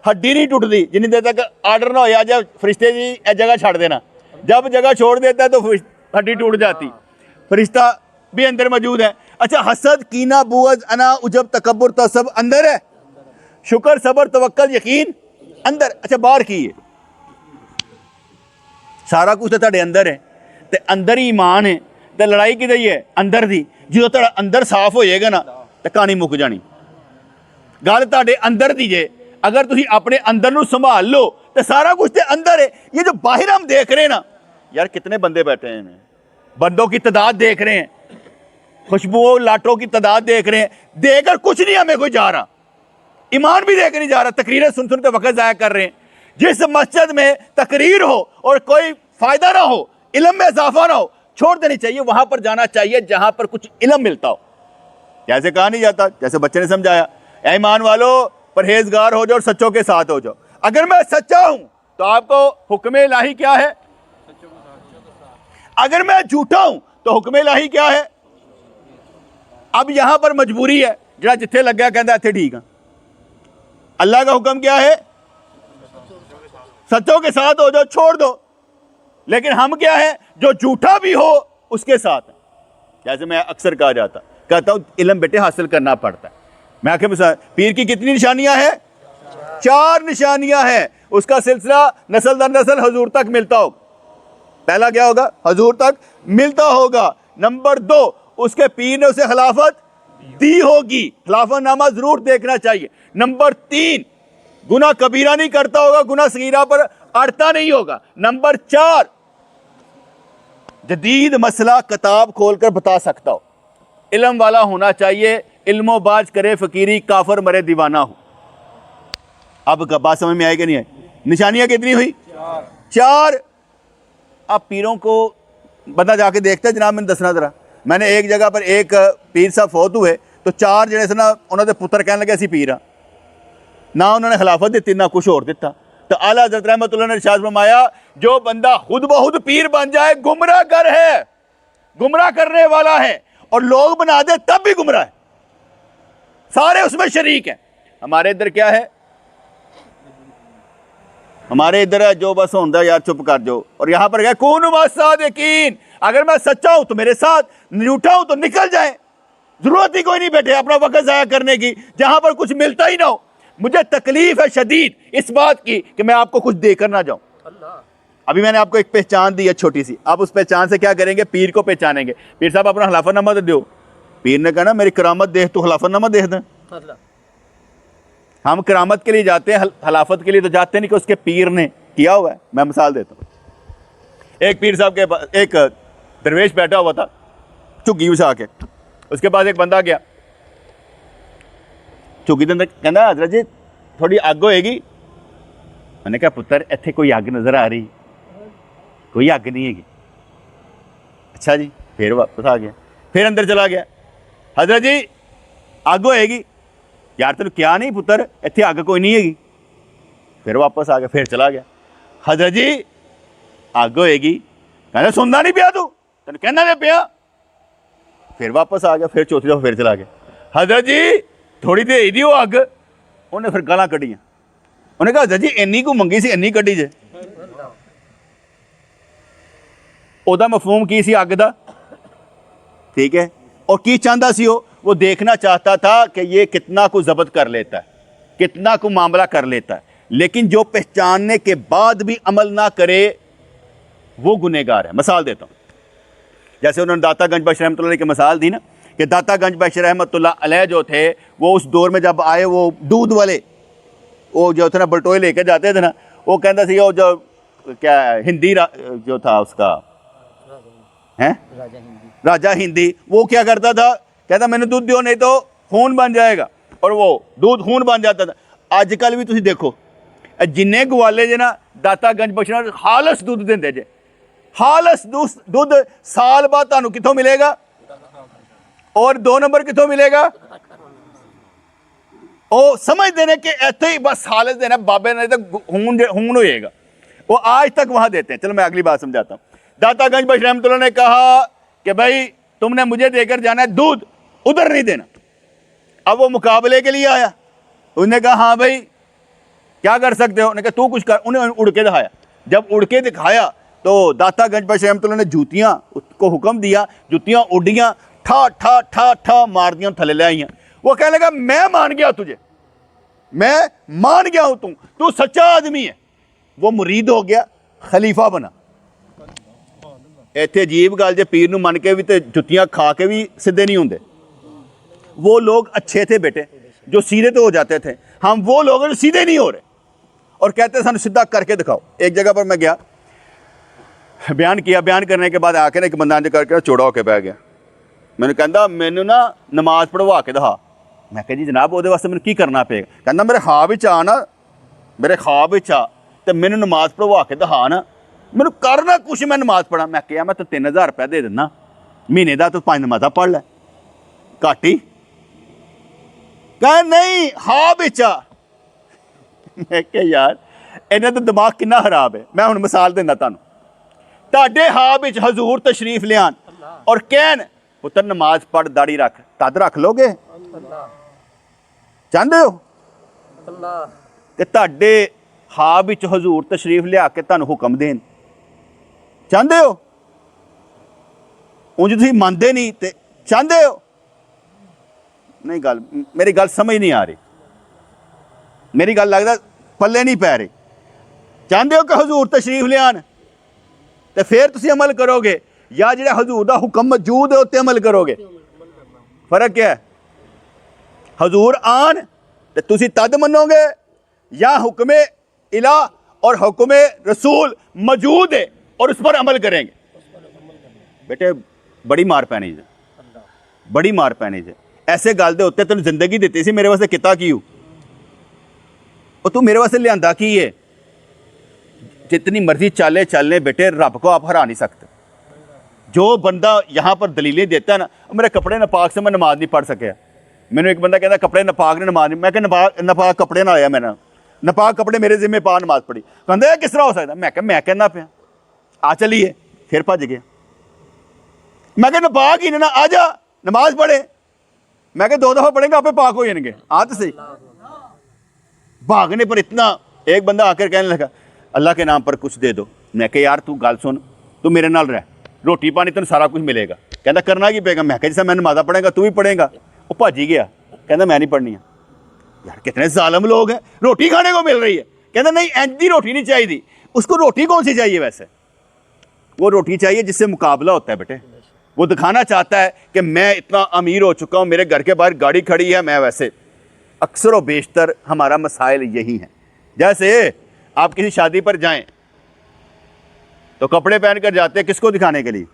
हड्डी नहीं टूटती जिन्नी देर तक आर्डर ना हो जाए फरिश्ते जी ए जगह छाड़ देना। जब जगह छोड़ देता है तो हड्डी टूट जाती। फरिश्ता भी अंदर मौजूद है। अच्छा, हसद, कीना, बुग़्ज़, अना, उजब, तकब्बुर तो सब अंदर है। शुक्र, सबर, तवक्कल, यकीन अंदर। अच्छा, बाहर की है सारा कुछ तो तुहाडे अंदर है, ते अंदर ही ईमान है, ते लड़ाई किहदी है? अंदर दी। जो तुहाडा अंदर साफ होएगा ना तो कहानी मुक जानी। गल तुहाडे अंदर दी जे, अगर तुसीं अपने अंदर नूं संभाल लो तो सारा कुछ तो अंदर है। ये जो बाहर हम देख रहे हैं ना, यार कितने बंदे बैठे हैं, बंदों की तादाद देख रहे हैं, खुशबुओं लाटों की तादाद देख रहे हैं, देखकर कुछ नहीं हमें कोई जा रहा, ईमान भी देख नहीं जा रहा, तकरीरें सुन सुन के वक्त ज़ाया कर रहे हैं। जिस मस्जिद में तकरीर हो और कोई फ़ायदा ना हो, इल्म में इजाफा ना हो, छोड़ देनी चाहिए। वहाँ पर जाना चाहिए जहाँ पर कुछ इल्म मिलता हो। जैसे कहा नहीं जाता, जैसे बच्चे ने समझाया, ऐ ईमान वालों परहेजगार हो जाओ और सच्चों के साथ हो जाओ। अगर मैं सच्चा हूँ तो आपको हुक्म इलाही क्या है? अगर मैं झूठा हूँ तो हुक्म इलाही क्या है? अब यहां पर मजबूरी है, जरा जिथे लग गया कहता इतने ठीक है। अल्लाह का हुक्म क्या है? सच्चों के साथ हो जाओ, छोड़ दो। लेकिन हम क्या है, जो झूठा भी हो उसके साथ है। जैसे मैं अक्सर कहता हूं इल्म बेटे हासिल करना पड़ता है। मैं आखिर पीर की कितनी निशानियां हैं? 4 निशानियां हैं। उसका सिलसिला नस्ल दर नस्ल हजूर तक मिलता होगा। पहला क्या होगा? हजूर तक मिलता होगा। नंबर 2, उसके पीर ने उसे खिलाफत दी होगी, खिलाफत नामा जरूर देखना चाहिए। नंबर 3, गुनाह कबीरा नहीं करता होगा, गुनाह सगीरा पर अड़ता नहीं होगा। नंबर 4, जदीद मसला किताब खोलकर बता सकता हो, इल्म वाला होना चाहिए। इल्मो बाज करे फकीरी, काफर मरे दीवाना हो। अब बात समझ में आई कि नहीं आई? निशानियां कितनी हुई? 4। अब पीरों को बंदा जाके देखता है, जनाब मैंने दसना जरा, मैंने एक जगह पर एक पीर साहब फौत हुए तो 4 जने से ना उन्होंने पुत्र कहने लगे असी पीर हाँ, ना उन्होंने खिलाफत दी ना कुछ और दिता। तो आला हज़रत रहमतुल्लाह ने इरशाद फरमाया, जो बंदा खुद ब खुद पीर बन जाए गुमराह कर है, गुमराह करने वाला है, और लोग बना दे तब भी गुमराह है, सारे उसमें शरीक हैं। हमारे इधर क्या है? हमारे इधर है जो बस होता यार चुप कर जो, और यहाँ पर क्या कौन यकीन, अगर मैं सच्चा हूं तो मेरे साथ, झूठा हूं तो निकल जाए, जरूरत ही कोई नहीं बैठे अपना वक्त जाया करने की जहां पर कुछ मिलता ही ना हो। मुझे तकलीफ है शदीद इस बात की कि मैं आपको कुछ देकर ना जाऊं। अभी मैंने आपको एक पहचान दी है छोटी सी, आप उस पहचान से क्या करेंगे? पीर को पहचानेंगे। पीर साहब अपना खिलाफतनामा तो दो। पीर ने कहा ना मेरी करामत देख तो खिलाफतनामा देख दें। हम करामत के लिए जाते हैं, खिलाफत के लिए तो जाते नहीं कि उसके पीर ने किया हुआ है। मैं मिसाल देता हूँ, एक पीर साहब के पास एक दरवेश बैठा हुआ था झुग्गी उछा के, उसके पास एक बंदा गया, झुग्गी के अंदर कहना हजरत जी थोड़ी अग होएगी। मैंने कहा पुत्र इत्थे कोई अग नजर आ रही? कोई अग नहीं हैगी। अच्छा जी, फिर वापस आ गया, फिर अंदर चला गया, हजरत जी अग होएगी? यार तेन क्या नहीं पुत्र इत्थे अग कोई नहीं हैगी। फिर वापस आ गया, फिर चला गया, हजरत जी अग होएगी? कहना सुनना नहीं पिया तू, तेन कहना नहीं पिया। फिर वापस आ गया, फिर चौथी दफा फिर चला गया, हजरत जी थोड़ी देर दी वो अग। उन्हें फिर गालां कढ़ियां। उन्हें कहा हजरत जी इन्नी को मंगी सी इन्नी कढ़ी जे। ओदा मफहूम की सी अग दा? ठीक है, और की चाहता सी वो देखना चाहता था कि ये कितना को जब्त कर लेता है, कितना को मामला कर लेता है। लेकिन जो पहचानने के बाद भी अमल ना करे वो गुनहगार है। मिसाल देता हूँ, जैसे उन्होंने दाता गंज बख्श रहमतुल्लाह की मिसाल दी ना, कि दाता गंज बख्श रहमतुल्लाह अलैह जो थे वो उस दौर में जब आए, वो दूध वाले वो जो थे ना बटोए लेके जाते थे ना, वो कहता सी वो जो क्या हिंदी जो था उसका है राजा हिंदी, वो क्या करता था, कहता मैंने दूध दियो नहीं तो खून बन जाएगा, और वो दूध खून बन जाता था। अजकल भी तुम देखो जिन्ने गवाले जे ना दाता गंज बख्शना हालस दूध देंदे जे, हालस दूध साल बाद तुहानू कितों मिलेगा, और 2 नंबर कितों मिलेगा? वो समझते हैं कि ऐसे ही बस हालस देना बाबे ने तो खून होएगा, वो आज तक वहां देते हैं। चलो मैं अगली बात समझाता हूँ। दाता गंज बख्श रहमतुल्लाह ने कहा कि भाई तुमने मुझे देकर जाना है दूध, उधर नहीं देना। अब वो मुकाबले के लिए आया, उसने कहा हाँ भाई क्या कर सकते हो? उन्होंने कहा तू कुछ कर। उन्हें उड़ के दिखाया, जब उड़ के दिखाया तो दाता गंज बख्श रहमतुल्लाह ने जूतियां उसको हुक्म दिया, जूतियां उड़ियां, ठा ठा ठा ठा मार दियां, थले ले आईयां। वो कहने लगा मैं मान गया तुझे, मैं मान गया हूं, तू सच्चा आदमी है। वो मुरीद हो गया, खलीफा बना। इत्थे अजीब गल जे पीर नूं मन के भी ते जुत्तियां खा के भी सीधे नहीं होंदे। वो लोग अच्छे थे बेटे जो सीधे तो हो जाते थे, हम वो लोग जो सीधे नहीं हो रहे और कहते सानू सीधा करके दिखाओ। एक जगह पर मैं गया, बयान किया, बयान करने के बाद आके ना एक बंदा इंज करके चौड़ा होकर बह गया। मैंने कहता मैनू ना नमाज पढ़वा के दिखा। मैं कहा जी जनाब वो वास्ते मैंने की करना पेगा? कहता मेरे ख्वाब विच आ ना, मेरे ख्वाब विच आ तो मैनू नमाज पढ़वा के दिखा ना, मैनू करना कुछ, मैं नमाज पढ़ा। मैं कहा मैं तो 3000 रुपया दे देना महीने का, तू 5 नमाजा पढ़ लै, घट ही। कह नहीं हाँ बेचा। मैं क्या यार इन्हें तो दिमाग कितना खराब है। मैं हुण मिसाल देना तुहानू, तुहाडे हाँ बिच हजूर तशरीफ लियान और कहन पुत्र नमाज पढ़ दाढ़ी रख, तद रख लोगे? चाहते हो? ते तुहाडे हाँ बिच हजूर तशरीफ लिया के तुहानू हुक्म देन, चाहते हो? उंज तुसीं मनदे नहीं ते चाहते हो? नहीं, गल मेरी गल समझ नहीं आ रही, मेरी गल लगदा पल्ले नहीं पै रही। चाहते हो कि हजूर तशरीफ लियान तो फिर तुसीं अमल करोगे, या जिहड़ा हजूर दा हुक्म मौजूद है उत्ते अमल करोगे? फर्क क्या है? हजूर आन तो तुसीं तद मनोगे, या हुक्म इला और हुक्म रसूल मौजूद है और उस पर अमल करेंगे? बेटे बड़ी मार पैनी है, बड़ी मार पैनी है। ऐसे गल दे उत्ते तैनूं जिंदगी दित्ती सी, मेरे वास्ते किता की हो? और तू मेरे वास्ते लियांदा की है? जितनी मर्जी चाले चलने बेटे, रब को आप हरा नहीं सकते। जो बंदा यहाँ पर दलीलें देता है ना, मेरे कपड़े नपाक से मैं नमाज नहीं पढ़ सकिया। मैंने एक बंदा कहता कपड़े नपाक ने नमाज नहीं, मैं क्या नपाक कपड़े ना आया, मैंने नपाक कपड़े मेरे जिम्मे पा नमाज पढ़ी। कहते किस तरह हो सकता? मैं कहना पाया आ चलिए, फिर भज गया। मैं क्या नपाक ही ना, आ जा नमाज पढ़े। मैं क्या 2 दफा पढ़ेंगे आपे पाक हो जाएंगे, आ तो सही। भागने पर इतना, एक बंदा आकर कहने लगा अल्लाह के नाम पर कुछ दे दो। मैं कहा यार तू गल सुन, तू मेरे नाल रह, रोटी पानी तेन सारा कुछ मिलेगा। कहता करना की पेगा? मैं कहा जिससे मैं नमाज़ा पढ़ेगा तू भी पढ़ेगा। वो भज ही गया, कहता मैं नहीं पढ़नी है। यार कितने जालिम लोग हैं, रोटी खाने को मिल रही है, कहता नहीं इंज दी रोटी नहीं चाहिए। उसको रोटी कौन सी चाहिए? वैसे वो रोटी चाहिए जिससे मुकाबला होता है बेटे। वो दिखाना चाहता है कि मैं इतना अमीर हो चुका हूँ, मेरे घर के बाहर गाड़ी खड़ी है, मैं वैसे। अक्सर व बेशतर हमारा मसाइल यही है। जैसे आप किसी शादी पर जाएं तो कपड़े पहन कर जाते हैं, किसको दिखाने के लिए?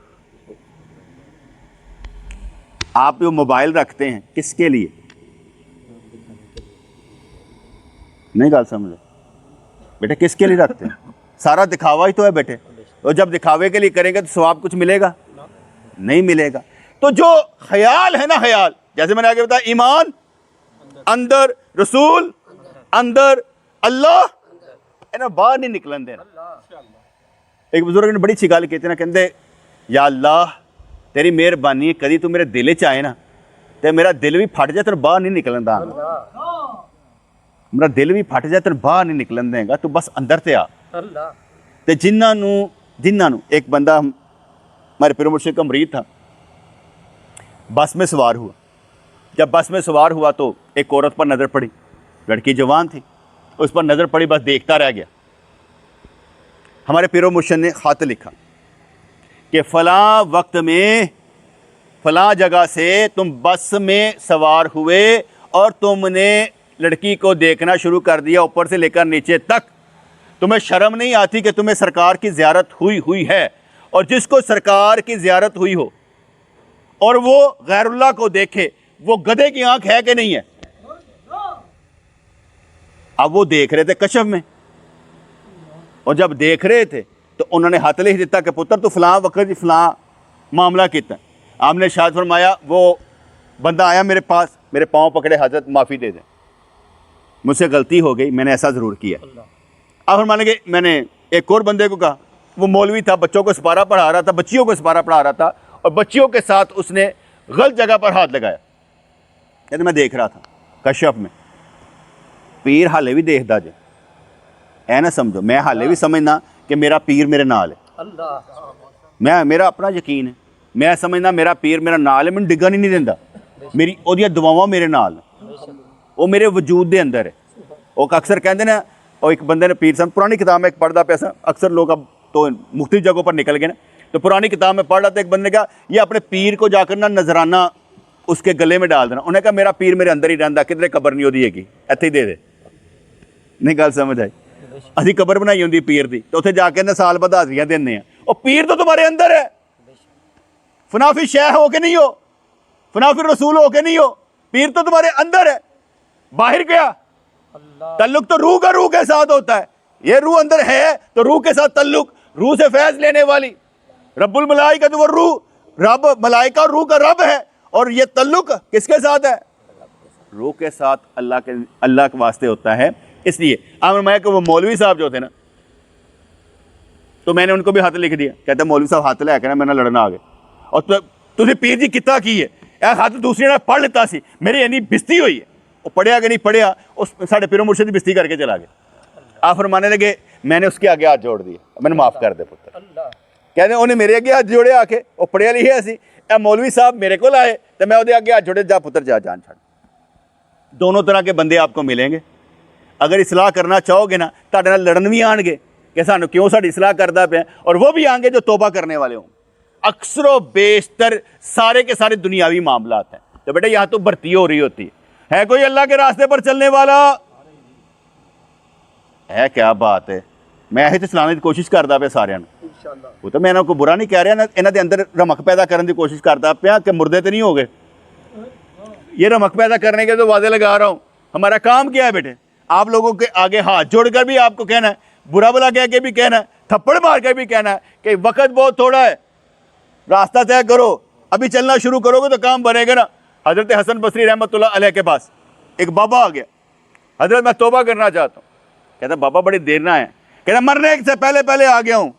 आप जो मोबाइल रखते हैं किसके लिए? नहीं गल समझ बेटे, किसके लिए रखते हैं? सारा दिखावा ही तो है बेटे। तो जब दिखावे के लिए करेंगे तो सवाब कुछ मिलेगा? नहीं मिलेगा। तो जो ख्याल है ना, ख्याल जैसे मैंने आगे बताया, ईमान अंदर, रसूल अंदर, अल्लाह इन्हें बाहर नहीं निकलन देना। एक बुजुर्ग ने बड़ी अच्छी गल की ना, कहते या अल्लाह तेरी मेहरबानी कदी तू मेरे दिल च आए ना तो मेरा दिल भी फट जाए, तेन बाहर नहीं निकलन दा। मेरा दिल भी फट जाए, तेन बाहर नहीं निकलन देगा, तू बस अंदर ते आ। ते जिन्होंने एक बंदा हमारे पीर मुर्शिद का मरीद था, बस में सवार हुआ। जब बस में सवार हुआ तो एक औरत पर नज़र पड़ी, लड़की जवान थी, उस पर नज़र पड़ी, बस देखता रह गया। हमारे पीर मुर्शिद ने ख़त लिखा कि फ़लाँ वक्त में फ़लाँ जगह से तुम बस में सवार हुए और तुमने लड़की को देखना शुरू कर दिया ऊपर से लेकर नीचे तक। तुम्हें शर्म नहीं आती कि तुम्हें सरकार की ज़ियारत हुई है? और जिसको सरकार की ज़ियारत हुई हो और वो गैरुल्लाह को देखे, वो गधे की आंख है कि नहीं है? अब वो देख रहे थे कशफ में, और जब देख रहे थे तो उन्होंने हाथ लिख दिता कि पुत्र तू फलां वक्त फलां मामला किया। आपने शायद फरमाया वो बंदा आया मेरे पास, मेरे पाँव पकड़े, हजरत माफ़ी दे दें, मुझसे गलती हो गई, मैंने ऐसा ज़रूर किया। अब फरमाने लगे, मैंने एक और बंदे को कहा, वो मौलवी था, बच्चों को सिपारा पढ़ा रहा था, बच्चियों को सिपारा पढ़ा रहा था, और बच्चियों के साथ उसने गलत जगह पर हाथ लगाया। कहते मैं देख रहा था कशफ में। पीर हाले भी देखदा जे, ऐ ना समझो मैं हाले भी समझना कि मेरा पीर मेरे नाल है। मेरा अपना यकीन है, मैं समझना मेरा पीर मेरा नाल है, मैंने डिगन ही नहीं देंदा, मेरी ओदियां दुआवां मेरे नाल, वो मेरे वजूद के अंदर है। वो अक्सर कहते ना, और एक बंदे ने पीर साहब पुरानी किताब में एक पढ़ता पैसा, अक्सर लोग अब तो मुख्तलिफ जगहों पर निकल गए ना, तो पुरानी किताब में पढ़ रहा था, एक बंदे ने कहा ये अपने पीर को जाकर ना नजराना उसके गले में डाल देना। उन्हें कहा मेरा पीर मेरे अंदर ही रहता, किधरे कबर नहीं होती हैगी, इत्थे ही दे दे। नहीं गल समझ आई? असी कबर बनाई होंगी पीर की, तो उत्थे जाके ना साल बाद हाजरियां देने, और पीर तो तुम्हारे अंदर है। फनाफी शह हो के नहीं हो, फनाफी रसूल हो के नहीं हो, पीर तो तुम्हारे अंदर है। बाहर क्या ताल्लुक तो रूह का रूह के साथ होता है, ये रूह अंदर है तो रूह के साथ तल्लुक, रूह से फैज लेने वाली रब्बुल मलाइका तो वो रूह, रब मलाइका और रूह का रब है, और ये तल्लुक किसके साथ है? रूह के साथ, अल्लाह के वास्ते होता है। इसलिए मैं कि वो मौलवी साहब जो थे ना, तो मैंने उनको भी हाथ लिख दिया, कहते मौलवी साहब हाथ लैके ना मेरे नाल लड़ना आ गए, और तुझे पीर जी कितना की है ए हाथ दूसरी ने पढ़ लेता सी, मेरी इन्नी बिस्ती हुई है। वो पढ़िया कि नहीं पढ़िया, उस साढ़े पीरो मुर्शिद की बिस्ती करके चला गया। आप फरमाने लगे मैंने उसके आगे हाथ जोड़ दिए, मैंने माफ़ कर दे पुत्र। कहते उन्हें मेरे अगे हाथ जोड़े आके, वो पढ़िया लिखिया सी, ए मौलवी साहब मेरे को आए तो मैं उहदे अगे हाथ जोड़े, जा पुत्र जा जान छड़। दोनों तरह के बंदे आपको मिलेंगे। अगर इसलाह करना चाहोगे ना, तुहाडे नाल लड़न भी आएंगे कि सानू क्यों साडी इसलाह करदा पिया, और वो भी आएंगे जो तौबा करने वाले हों। अक्सर बेशतर सारे के सारे दुनियावी मामलात हैं। तो बेटा यहाँ तो भर्ती हो रही होती है कोई अल्लाह के रास्ते पर चलने वाला है? क्या बात है, मैं यही तो चलाने की कोशिश करता पे सारे, वो तो मैं इन्हों को बुरा नहीं कह रहा, इन्हों के अंदर रमक पैदा करने की कोशिश करता पाया कि मुर्दे तो नहीं हो गए। ये रमक पैदा करने के तो वादे लगा रहा हूँ। हमारा काम क्या है बेटे? आप लोगों के आगे हाथ जोड़कर भी आपको कहना है, बुरा भला कह के भी कहना है, थप्पड़ मार कर भी कहना है कि वक्त बहुत थोड़ा है, रास्ता तय करो, अभी चलना शुरू करोगे तो काम बनेगा ना। हज़रत हसन बसरी रहमतुल्लाह अलैह के पास एक बाबा आ गया, हज़रत मैं तौबा करना चाहता हूँ। कहता बाबा बड़ी देर ना है, कहता मरने से पहले पहले आ गया हूँ।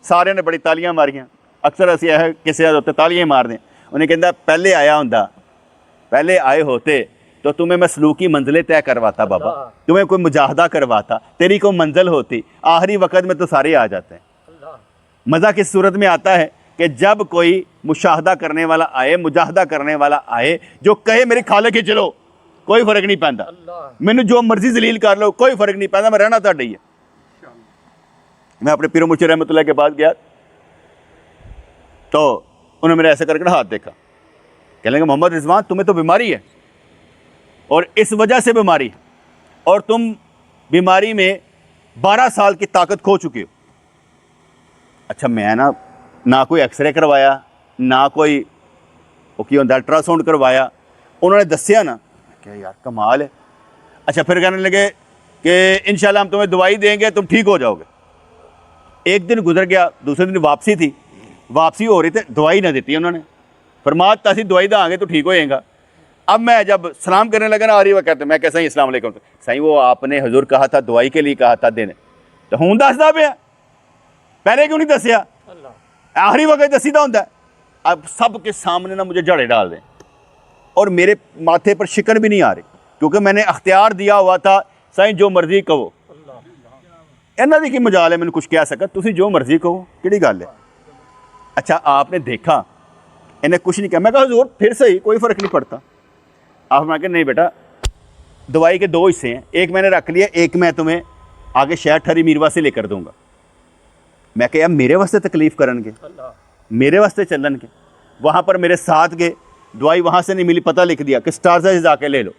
सारे ने बड़ी तालियां मारियां, अक्सर असी है किसी होते तालियां मार दें। उन्हें कहता पहले आया होंदा, पहले आए होते तो तुम्हें मैं सलूकी मंजिलें तय करवाता बाबा, तुम्हें कोई मुजाहदा करवाता, तेरी कोई मंजिल होती। आखिरी वक़्त में तो सारे आ जाते हैं। मज़ा किस सूरत में आता है कि जब कोई मुशाहदा करने वाला आए, मुजाहदा करने वाला आए, जो कहे मेरी खाले के चलो, कोई फ़र्क नहीं पैंदा, मैनू जो मर्जी जलील कर लो, कोई फ़र्क नहीं पैंदा, मैं रहना तुहाडे ही है। मैं अपने पीरो मुर्शिद रहमतुल्लाह के पास गया तो उन्होंने मेरे ऐसे करके हाथ देखा, कहने लगे मोहम्मद रिजवान तुम्हें तो बीमारी है, और इस वजह से बीमारी है, और तुम बीमारी में 12 साल की ताकत खो चुके हो। अच्छा मैं ना कोई एक्सरे करवाया, ना कोई की होंदा अल्ट्रासाउंड करवाया, उन्होंने दसिया ना, क्या यार कमाल है। अच्छा फिर कहने लगे कि इंशाल्लाह हम तुम्हें दवाई देंगे, तुम ठीक हो जाओगे। एक दिन गुजर गया, दूसरे दिन वापसी थी, वापसी हो रही थी, दवाई ना देती उन्होंने, फरमाता सी दवाई देंगे तो ठीक हो जाएगा। अब मैं जब सलाम करने लगा ना आ रही वह कहते, मैं कैसा ही अस्सलाम वालेकुम, सही वो आपने हुजूर कहा था दवाई के लिए कहा था देने, तो हूँ दसदा पे, पहले क्यों नहीं दसिया? आखिरी वक्त दसीदा होंदा है। अब सब के सामने ना मुझे जड़े डाल दें, और मेरे माथे पर शिकन भी नहीं आ रही, क्योंकि मैंने अख्तियार दिया हुआ था सही जो मर्जी कहो। इन्हों की मजाल है, मैंने कुछ कह सका, तुम जो मर्जी कहो, कि गल है। अच्छा आपने देखा, इन्हें कुछ नहीं कहा। मैं कहा हुजूर फिर सही, कोई फ़र्क नहीं पड़ता। आप मैं कहा नहीं बेटा, दवाई के 2 हिस्से हैं, एक मैंने रख लिया, एक मैं तुम्हें आगे शहर ठहरी मीरवा से लेकर दूंगा। मैं कहा मेरे वास्ते तकलीफ़ करनगे, मेरे वास्ते चलन के, वहाँ पर मेरे साथ गए, दवाई वहाँ से नहीं मिली, पता लिख दिया कि स्टार्जा से जाके ले लो,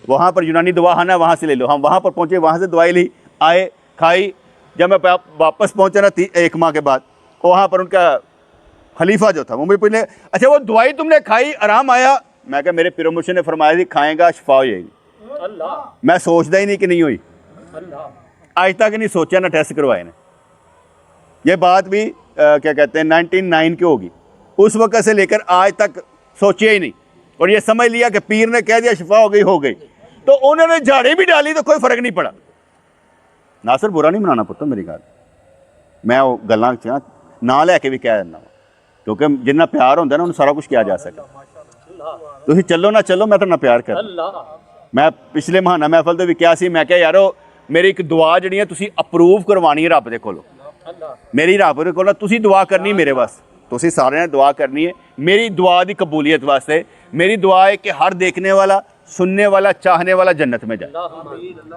वहाँ पर यूनानी दवा खाना वहाँ से ले लो। हम वहाँ पर पहुँचे, वहाँ से दवाई ली, आए, खाई। जब मैं वापस पहुँचा ना 1 माह के बाद, वहाँ पर उनका खलीफा जो था वो मुझे पूछने, अच्छा वो दवाई तुमने खाई, आराम आया? मैं कहा मेरे पीरो मुर्शिद ने फरमाया थी खाएगा शिफा हो जाएगी। मैं सोचता ही नहीं कि नहीं हुई, आज तक नहीं सोचा, ना टेस्ट करवाए ने। ये बात भी क्या कहते हैं 99 की होगी, उस वक्त से लेकर आज तक सोचिया ही नहीं, और ये समझ लिया कि पीर ने कह दिया शिफा हो गई, तो उन्होंने झाड़ी भी डाली तो कोई फ़र्क नहीं पड़ा। नासर बुरा नहीं मनाना पुत्र, मेरी गल मैं वो गल्लां ना लैके भी कह दिंदा, क्योंकि जिन्ना प्यार होंदा ना उन्हें सारा कुछ किया जा सके। तुसीं चलो ना चलो, मैं तुहाडे नाल प्यार कर। मैं पिछले महाना महफल ते भी कहा सी, मैं क्या यारो मेरी एक दुआ जिहड़ी है तुसीं अप्रूव करवानी है रब दे कोलों, मेरी रब दे कोलों तुसीं दुआ करनी मेरे वास्ते, तुसीं सारे ने दुआ करनी है मेरी दुआ की कबूलियत वास्ते। मेरी दुआ है कि हर देखने वाला, सुनने वाला, चाहने वाला जन्नत में जाए।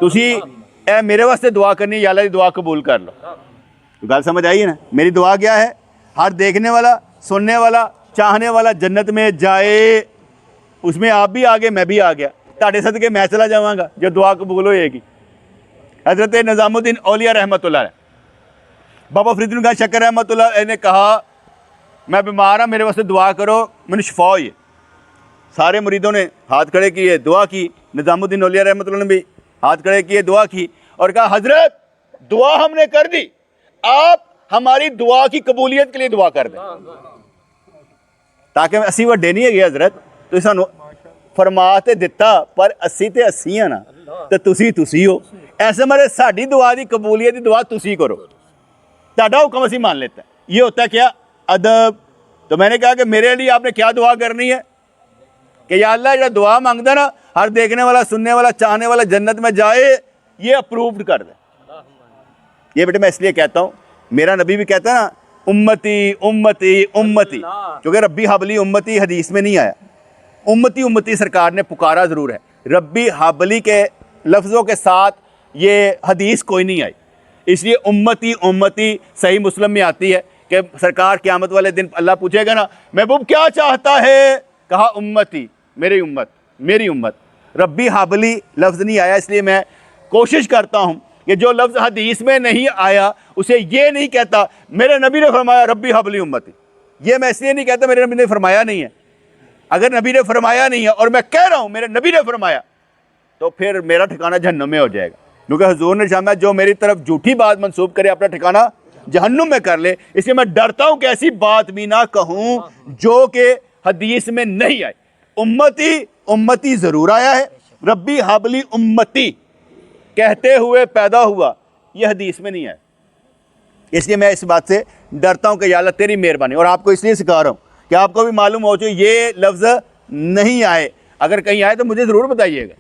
तुसीं ए मेरे वास्ते दुआ करनी, या अल्लाह दी दुआ कबूल कर लो। तो गल समझ आई है ना? मेरी दुआ क्या है? हर देखने वाला, सुनने वाला, चाहने वाला जन्नत में जाए। उसमें आप भी आ गए, मैं भी आ गया, ताड़े सदके मैं चला जावांगा जो दुआ कबूल होएगी। हज़रत निज़ामुद्दीन औलिया रहमतुल्लाह, बाबा फरीदुद्दीन खान शक्कर रहमतुल्लाह ने कहा मैं बीमार हाँ, मेरे वास्ते दुआ करो, मैंने शिफा हुई है। सारे मुरीदों ने हाथ खड़े किए, दुआ की। निज़ामुद्दीन औलिया रहमतुल्लाह ने भी हाथ खड़े किए, दुआ की, और कहा हज़रत दुआ हमने कर दी, आप हमारी दुआ की कबूलियत के लिए दुआ कर दें, ताकि असी वड्डे नहीं है हजरत, तो सानू फरमा ते दिता, पर असी ते असी है ना, तो तुसी हो। ऐसे मारे साड़ी दुआ की कबूलियत की दुआ तुसी करो, ताड़ा हुक्म असी मान लेता है। ये होता है क्या? अदब। तो मैंने कहा कि मेरे लिए आपने क्या दुआ करनी है कि या अल्लाह जो दुआ मांगता ना, हर देखने वाला, सुनने वाला, चाहने वाला जन्नत में जाए, ये अप्रूव्ड कर दे। ये बेटे मैं इसलिए कहता हूँ, मेरा नबी भी कहता है ना, उम्मती उम्मती उम्मती, क्योंकि रब्बी हबली उम्मती हदीस में नहीं आया, उम्मती उम्मती सरकार ने पुकारा ज़रूर है, रब्बी हबली के लफ्ज़ों के साथ ये हदीस कोई नहीं आई, इसलिए उम्मती उम्मती सही मुस्लिम में आती है कि सरकार क़यामत वाले दिन अल्लाह पूछेगा ना, महबूब क्या चाहता है? कहा उम्मती, मेरी उम्मत, मेरी उम्मत। रब्बी हाबली लफ्ज़ नहीं आया, इसलिए मैं कोशिश करता हूँ कि जो लफ्ज़ हदीस में नहीं आया उसे ये नहीं कहता मेरे नबी ने फरमाया रब्बी हाबली उम्मती, ये मैं इसलिए नहीं कहता मेरे नबी ने फरमाया नहीं है। अगर नबी ने फरमाया नहीं है और मैं कह रहा हूँ मेरे नबी ने फरमाया, तो फिर मेरा ठिकाना जहन्नुम में हो जाएगा, क्योंकि हुजूर ने फरमाया जो मेरी तरफ झूठी बात मंसूब करे अपना ठिकाना जहन्नुम में कर ले। इसलिए मैं डरता हूँ कि ऐसी बात भी ना कहूँ जो कि हदीस में नहीं आई। उम्मती उम्मती ज़रूर आया है, रब्बी हाबली उम्मती कहते हुए पैदा हुआ, यह हदीस में नहीं है। इसलिए मैं इस बात से डरता हूँ कि या अल्लाह तेरी मेहरबानी, और आपको इसलिए सिखा रहा हूँ कि आपको भी मालूम हो जो ये लफ्ज़ नहीं आए, अगर कहीं आए तो मुझे ज़रूर बताइएगा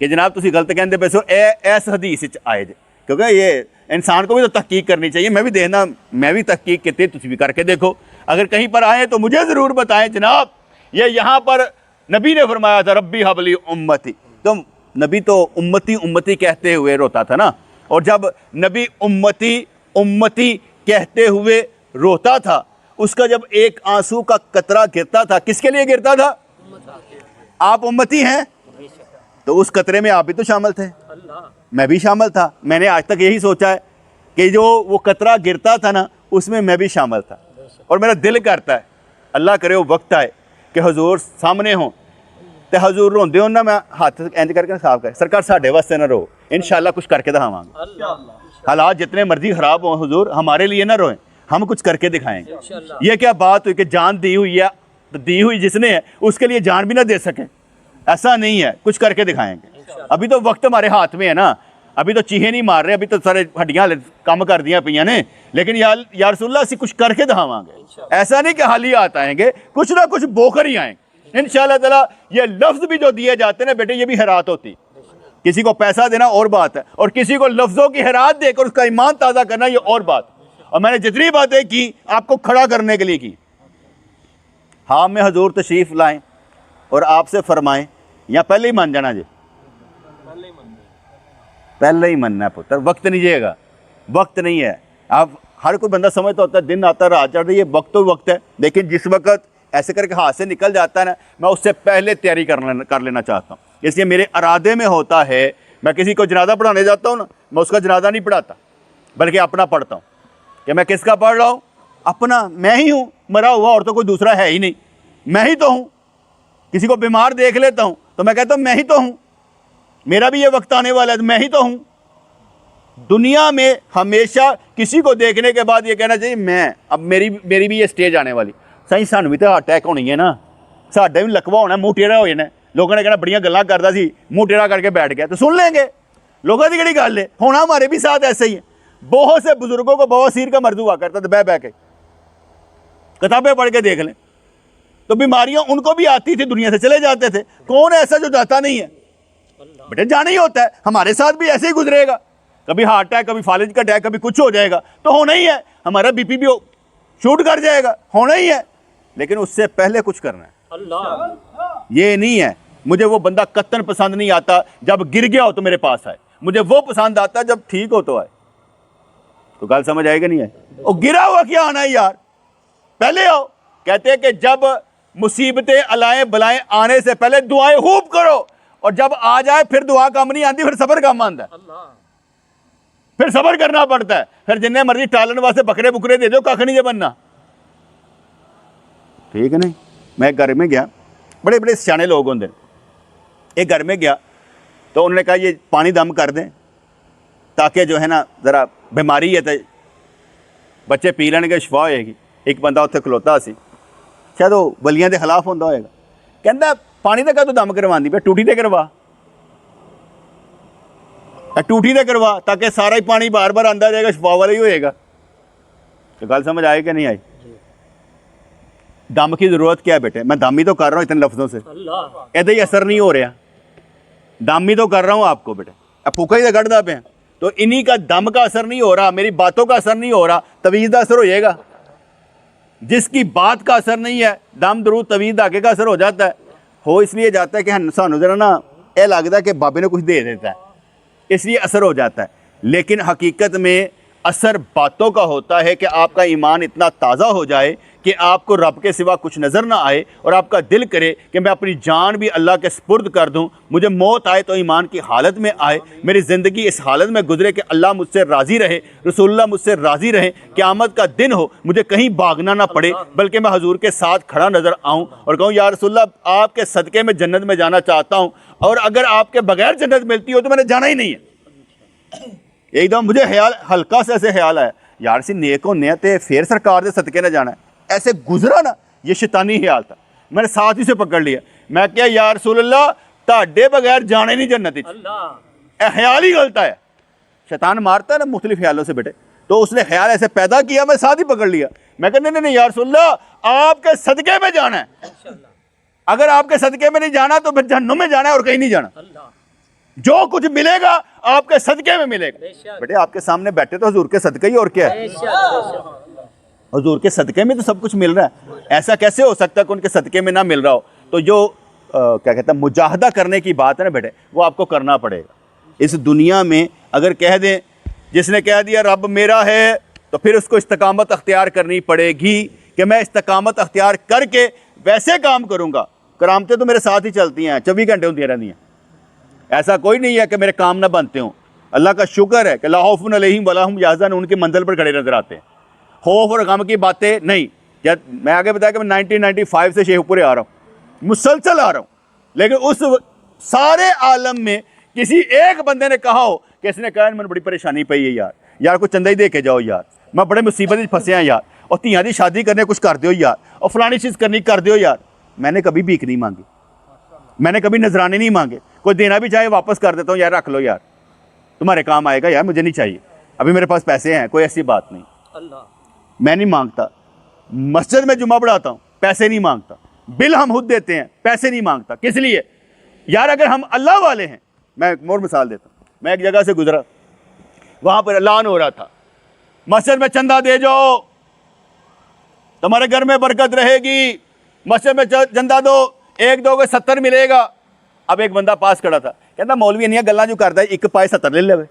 कि जनाब तुसी गलत कहते पे सो ऐस हदीस आए जे, क्योंकि ये इंसान को भी तो तहकीक करनी चाहिए। मैं भी देखना, मैं भी तहकीक की तुसी भी करके देखो, अगर कहीं पर आए तो मुझे ज़रूर बताएं जनाब ये यहाँ पर नबी ने फरमाया था रब्बी हबली उम्मती। तो नबी तो उम्मती उम्मती कहते हुए रोता था ना, और जब नबी उम्मती उम्मती कहते हुए रोता था, उसका जब एक आंसू का कतरा गिरता था, किसके लिए गिरता था? आप उम्मती हैं तो उस कतरे में आप भी तो शामिल थे, मैं भी शामिल था। मैंने आज तक यही सोचा है कि जो वो कतरा गिरता था ना, उसमें मैं भी शामिल था, और मेरा दिल करता है अल्लाह करे वो वक्त आए कि हुजूर सामने हो तो हजूर रोंदे हो ना, मैं हाथ इंज करके साफ कर, सरकार साढ़े वास्ते ना रो, इंशाल्लाह कुछ करके दिखावांगे। हालात जितने मर्जी खराब हो हुजूर, हमारे लिए ना रोएं, हम कुछ करके दिखाएंगे। ये क्या बात हुई कि जान दी हुई है, तो दी हुई जिसने है उसके लिए जान भी ना दे सके, ऐसा नहीं है, कुछ करके दिखाएंगे। अभी तो वक्त हमारे हाथ में है ना, अभी तो चीहे नहीं मार रहे, अभी तो सारे हड्डियां कम कर दिया पिया ने, लेकिन या रसूलल्लाह से कुछ करके दिखावांगे। ऐसा नहीं कि हाल ही आते आएंगे, कुछ ना कुछ बोकर ही आएंगे इंशाअल्लाह ताला। ये लफ्ज़ भी जो दिए जाते हैं ना बेटे, ये भी हैरात होती, किसी को पैसा देना और बात है, और किसी को लफ्ज़ों की हैरात देकर उसका ईमान ताज़ा करना ये और बात। और मैंने जितनी बातें की आपको खड़ा करने के लिए की। हाँ में हजूर तशरीफ़ लाएं और आपसे फरमाएं, या पहले ही मान जाना जी, पहले ही मनना है पुत्र, वक्त नहीं जाएगा, वक्त नहीं है। आप हर कोई बंदा समझता होता है दिन आता रात चढ़ रही है, वक्त तो वक्त है, लेकिन जिस वक्त ऐसे करके हाथ से निकल जाता है ना, मैं उससे पहले तैयारी कर लेना चाहता हूँ। इसलिए मेरे इरादे में होता है, मैं किसी को जनाजा पढ़ाने जाता हूँ ना, मैं उसका जनाजा नहीं पढ़ाता, बल्कि अपना पढ़ता हूँ। कि मैं किसका पढ़ रहा हूँ? अपना। मैं ही हूँ मरा हुआ, और तो कोई दूसरा है ही नहीं, मैं ही तो हूँ। किसी को बीमार देख लेता हूँ तो मैं कहता हूँ मैं ही तो हूँ, मेरा भी ये वक्त आने वाला है, मैं ही तो हूँ। दुनिया में हमेशा किसी को देखने के बाद ये कहना चाहिए मैं, अब मेरी भी ये स्टेज आने वाली। सही सानू भी तो हार्ट अटैक होनी है ना, साढ़ा भी लकवा होना, मुँह टेढ़ा हो जाना, लोगों ने कहना बड़ियां गल्लां करता सी, मुँह टेढ़ा करके बैठ गया, तो सुन लेंगे। लोगों की कड़ी गल है, होना हमारे भी साथ ऐसे ही है। बहुत से बुजुर्गों को बवासीर का मर्ज हुआ करता था, बह के किताबें पढ़ के देख लें, तो बीमारियां उनको भी आती थी, दुनिया से चले जाते थे। कौन ऐसा जो जाता नहीं है? बेटे जाना ही होता है, हमारे साथ भी ऐसे ही गुजरेगा, कभी हार्ट अटैक, कभी फालिज का अटैक, कभी कुछ हो जाएगा, तो होना ही है। हमारा बीपी भी शूट कर जाएगा, होना ही है, लेकिन उससे पहले कुछ करना है। अल्लाह ये नहीं है मुझे वो बंदा कत्तन पसंद नहीं आता जब गिर गया हो तो मेरे पास आए, मुझे वो पसंद आता जब ठीक हो तो आए। तो गल समझ आएगा नहीं है? वो गिरा हुआ क्या आना है यार, पहले आओ। कहते हैं कि जब मुसीबतें अलाएं बलाएं आने से पहले दुआएं खूब करो, और जब आ जाए फिर दुआ काम नहीं आती, फिर सबर काम आता है, फिर सबर करना पड़ता है। फिर जिन्हें मर्जी टालन वास्ते बकरे बुकरे दे दो, कख नहीं जे बनना, ठीक है नहीं। मैं घर में गया, बड़े बड़े सियाने लोग होंगे, एक घर में गया तो उन्होंने कहा ये पानी दम कर दें, ताकि जो है ना ज़रा बीमारी है तो बच्चे पी लैणगे, शफा होएगी। एक बंदा उत्थे खलोता सी, शायद वो वलियां दे खिलाफ होंदा होएगा, कहंदा पानी तो कदों दम करवांदी पे, टूटी ते करवा, टूटी ते करवा, ताकि सारा ही पानी बार बार आंदा जाएगा, शफा वाला ही होएगा। तो गल समझ आई कि नहीं आई? दम की ज़रूरत क्या है बेटे? मैं दम ही तो कर रहा हूँ इतने लफ्ज़ों से, इहदा ही असर नहीं हो रहा। दम ही तो कर रहा हूँ आपको बेटे, अब फूका ही तो कढ़दा पे, तो इन्हीं का दम का असर नहीं हो रहा, मेरी बातों का असर नहीं हो रहा, तवीज़ का असर हो जाएगा। जिसकी बात का असर नहीं है, दम दरूद तवीज़ धागे का असर हो जाता है। हो इसलिए जाता है कि सानू जरा ना यह लगता है कि बाबे ने कुछ दे देता है, इसलिए असर हो जाता है। लेकिन हकीकत में असर बातों का होता है कि आपका ईमान इतना ताज़ा हो जाए कि आपको रब के सिवा कुछ नज़र ना आए और आपका दिल करे कि मैं अपनी जान भी अल्लाह के स्पुर्द कर दूं, मुझे मौत आए तो ईमान की हालत में आए, मेरी ज़िंदगी इस हालत में गुजरे कि अल्लाह मुझसे राज़ी रहे, रसूलुल्लाह मुझसे राज़ी रहे, क़यामत का दिन हो, मुझे कहीं भागना ना पड़े, बल्कि मैं हजूर के साथ खड़ा नज़र आऊँ और कहूँ या रसूलुल्लाह आपके सदक़े में जन्नत में जाना चाहता हूँ, और अगर आपके बगैर जन्नत मिलती हो तो मैंने जाना ही नहीं है। एकदम मुझे ख्याल हल्का सा ऐसे ख्याल आया, यार सी नेक होने तो फिर सरकार के सदक़े न जाना है, ऐसे गुजरा ना, ये शैतानी ख्याल था। मैंने साथ ही से पकड़ लिया, मैं क्या या रसूलल्लाह ताड़े बगैर जाने नहीं जन्नत, ख्याल ही गलत है। शैतान मारता है ना मुख्तलिफ ख्यालों से बेटे, तो उसने ख्याल ऐसे पैदा किया, मैं साथ ही पकड़ लिया। मैं कहते नहीं नहीं या रसूलल्लाह आपके सदक़े में जाना है, अगर आपके सदक़े में नहीं जाना तो फिर जहन्नुम में जाना है और कहीं नहीं जाना। जो कुछ मिलेगा आपके सदक़े में मिलेगा। बेटे आपके सामने बैठे तो हुजूर के सदक़े ही, और क्या है? हुजूर के सदक़े में तो सब कुछ मिल रहा है, ऐसा कैसे हो सकता है कि उनके सदक़े में ना मिल रहा हो? तो जो क्या कहते हैं मुजाहदा करने की बात है ना बेटे, वो आपको करना पड़ेगा। इस दुनिया में अगर कह दें, जिसने कह दिया रब मेरा है, तो फिर उसको इस्तकामत अख्तियार करनी पड़ेगी कि मैं इस्तकामत अख्तियार करके वैसे काम करूँगा। करामतें तो मेरे साथ ही चलती हैं, 24 घंटे होती रहती हैं, ऐसा कोई नहीं है कि मेरे काम ना बनते हों। अल्लाह का शुक्र है कि ला खौफुन अलैहिम वला हुम यहज़नून, उनकी मंजिल पर खड़े नजर आते हैं। खौफ और गम की बातें नहीं। जब मैं आगे बताया कि मैं 1995 से शेखपुरे आ रहा हूँ, मुसलसल आ रहा हूँ, लेकिन उस सारे आलम में किसी एक बंदे ने कहा हो कि इसने कहा मैंने बड़ी परेशानी पई है यार, यार कोई चंदा ही दे के जाओ यार, मैं बड़े मुसीबत फंसे हैं यार, और धियां दी शादी करने कुछ कर दो यार, और फलानी चीज़ करनी कर दो यार। मैंने कभी भीख नहीं मांगी, मैंने कभी नजराने नहीं मांगे, कोई देना भी चाहे वापस कर देता हूँ, यार रख लो यार, तुम्हारे काम आएगा यार, मुझे नहीं चाहिए, अभी मेरे पास पैसे हैं, कोई ऐसी बात नहीं। मैं नहीं मांगता, मस्जिद में जुमा पढ़ाता हूँ, पैसे नहीं मांगता, बिल हम खुद देते हैं, पैसे नहीं मांगता। किस लिए यार? अगर हम अल्लाह वाले हैं। मैं एक और मिसाल देता हूँ, मैं एक जगह से गुजरा, वहाँ पर ऐलान हो रहा था मस्जिद में चंदा दे जाओ, तुम्हारे घर में बरकत रहेगी, मस्जिद में चंदा दो, 1 2 को 70 मिलेगा। अब एक बंदा पास खड़ा था, कहता मौलवी इन्नियां गल्लां जो करता है, 1 पाए 70 ले ले।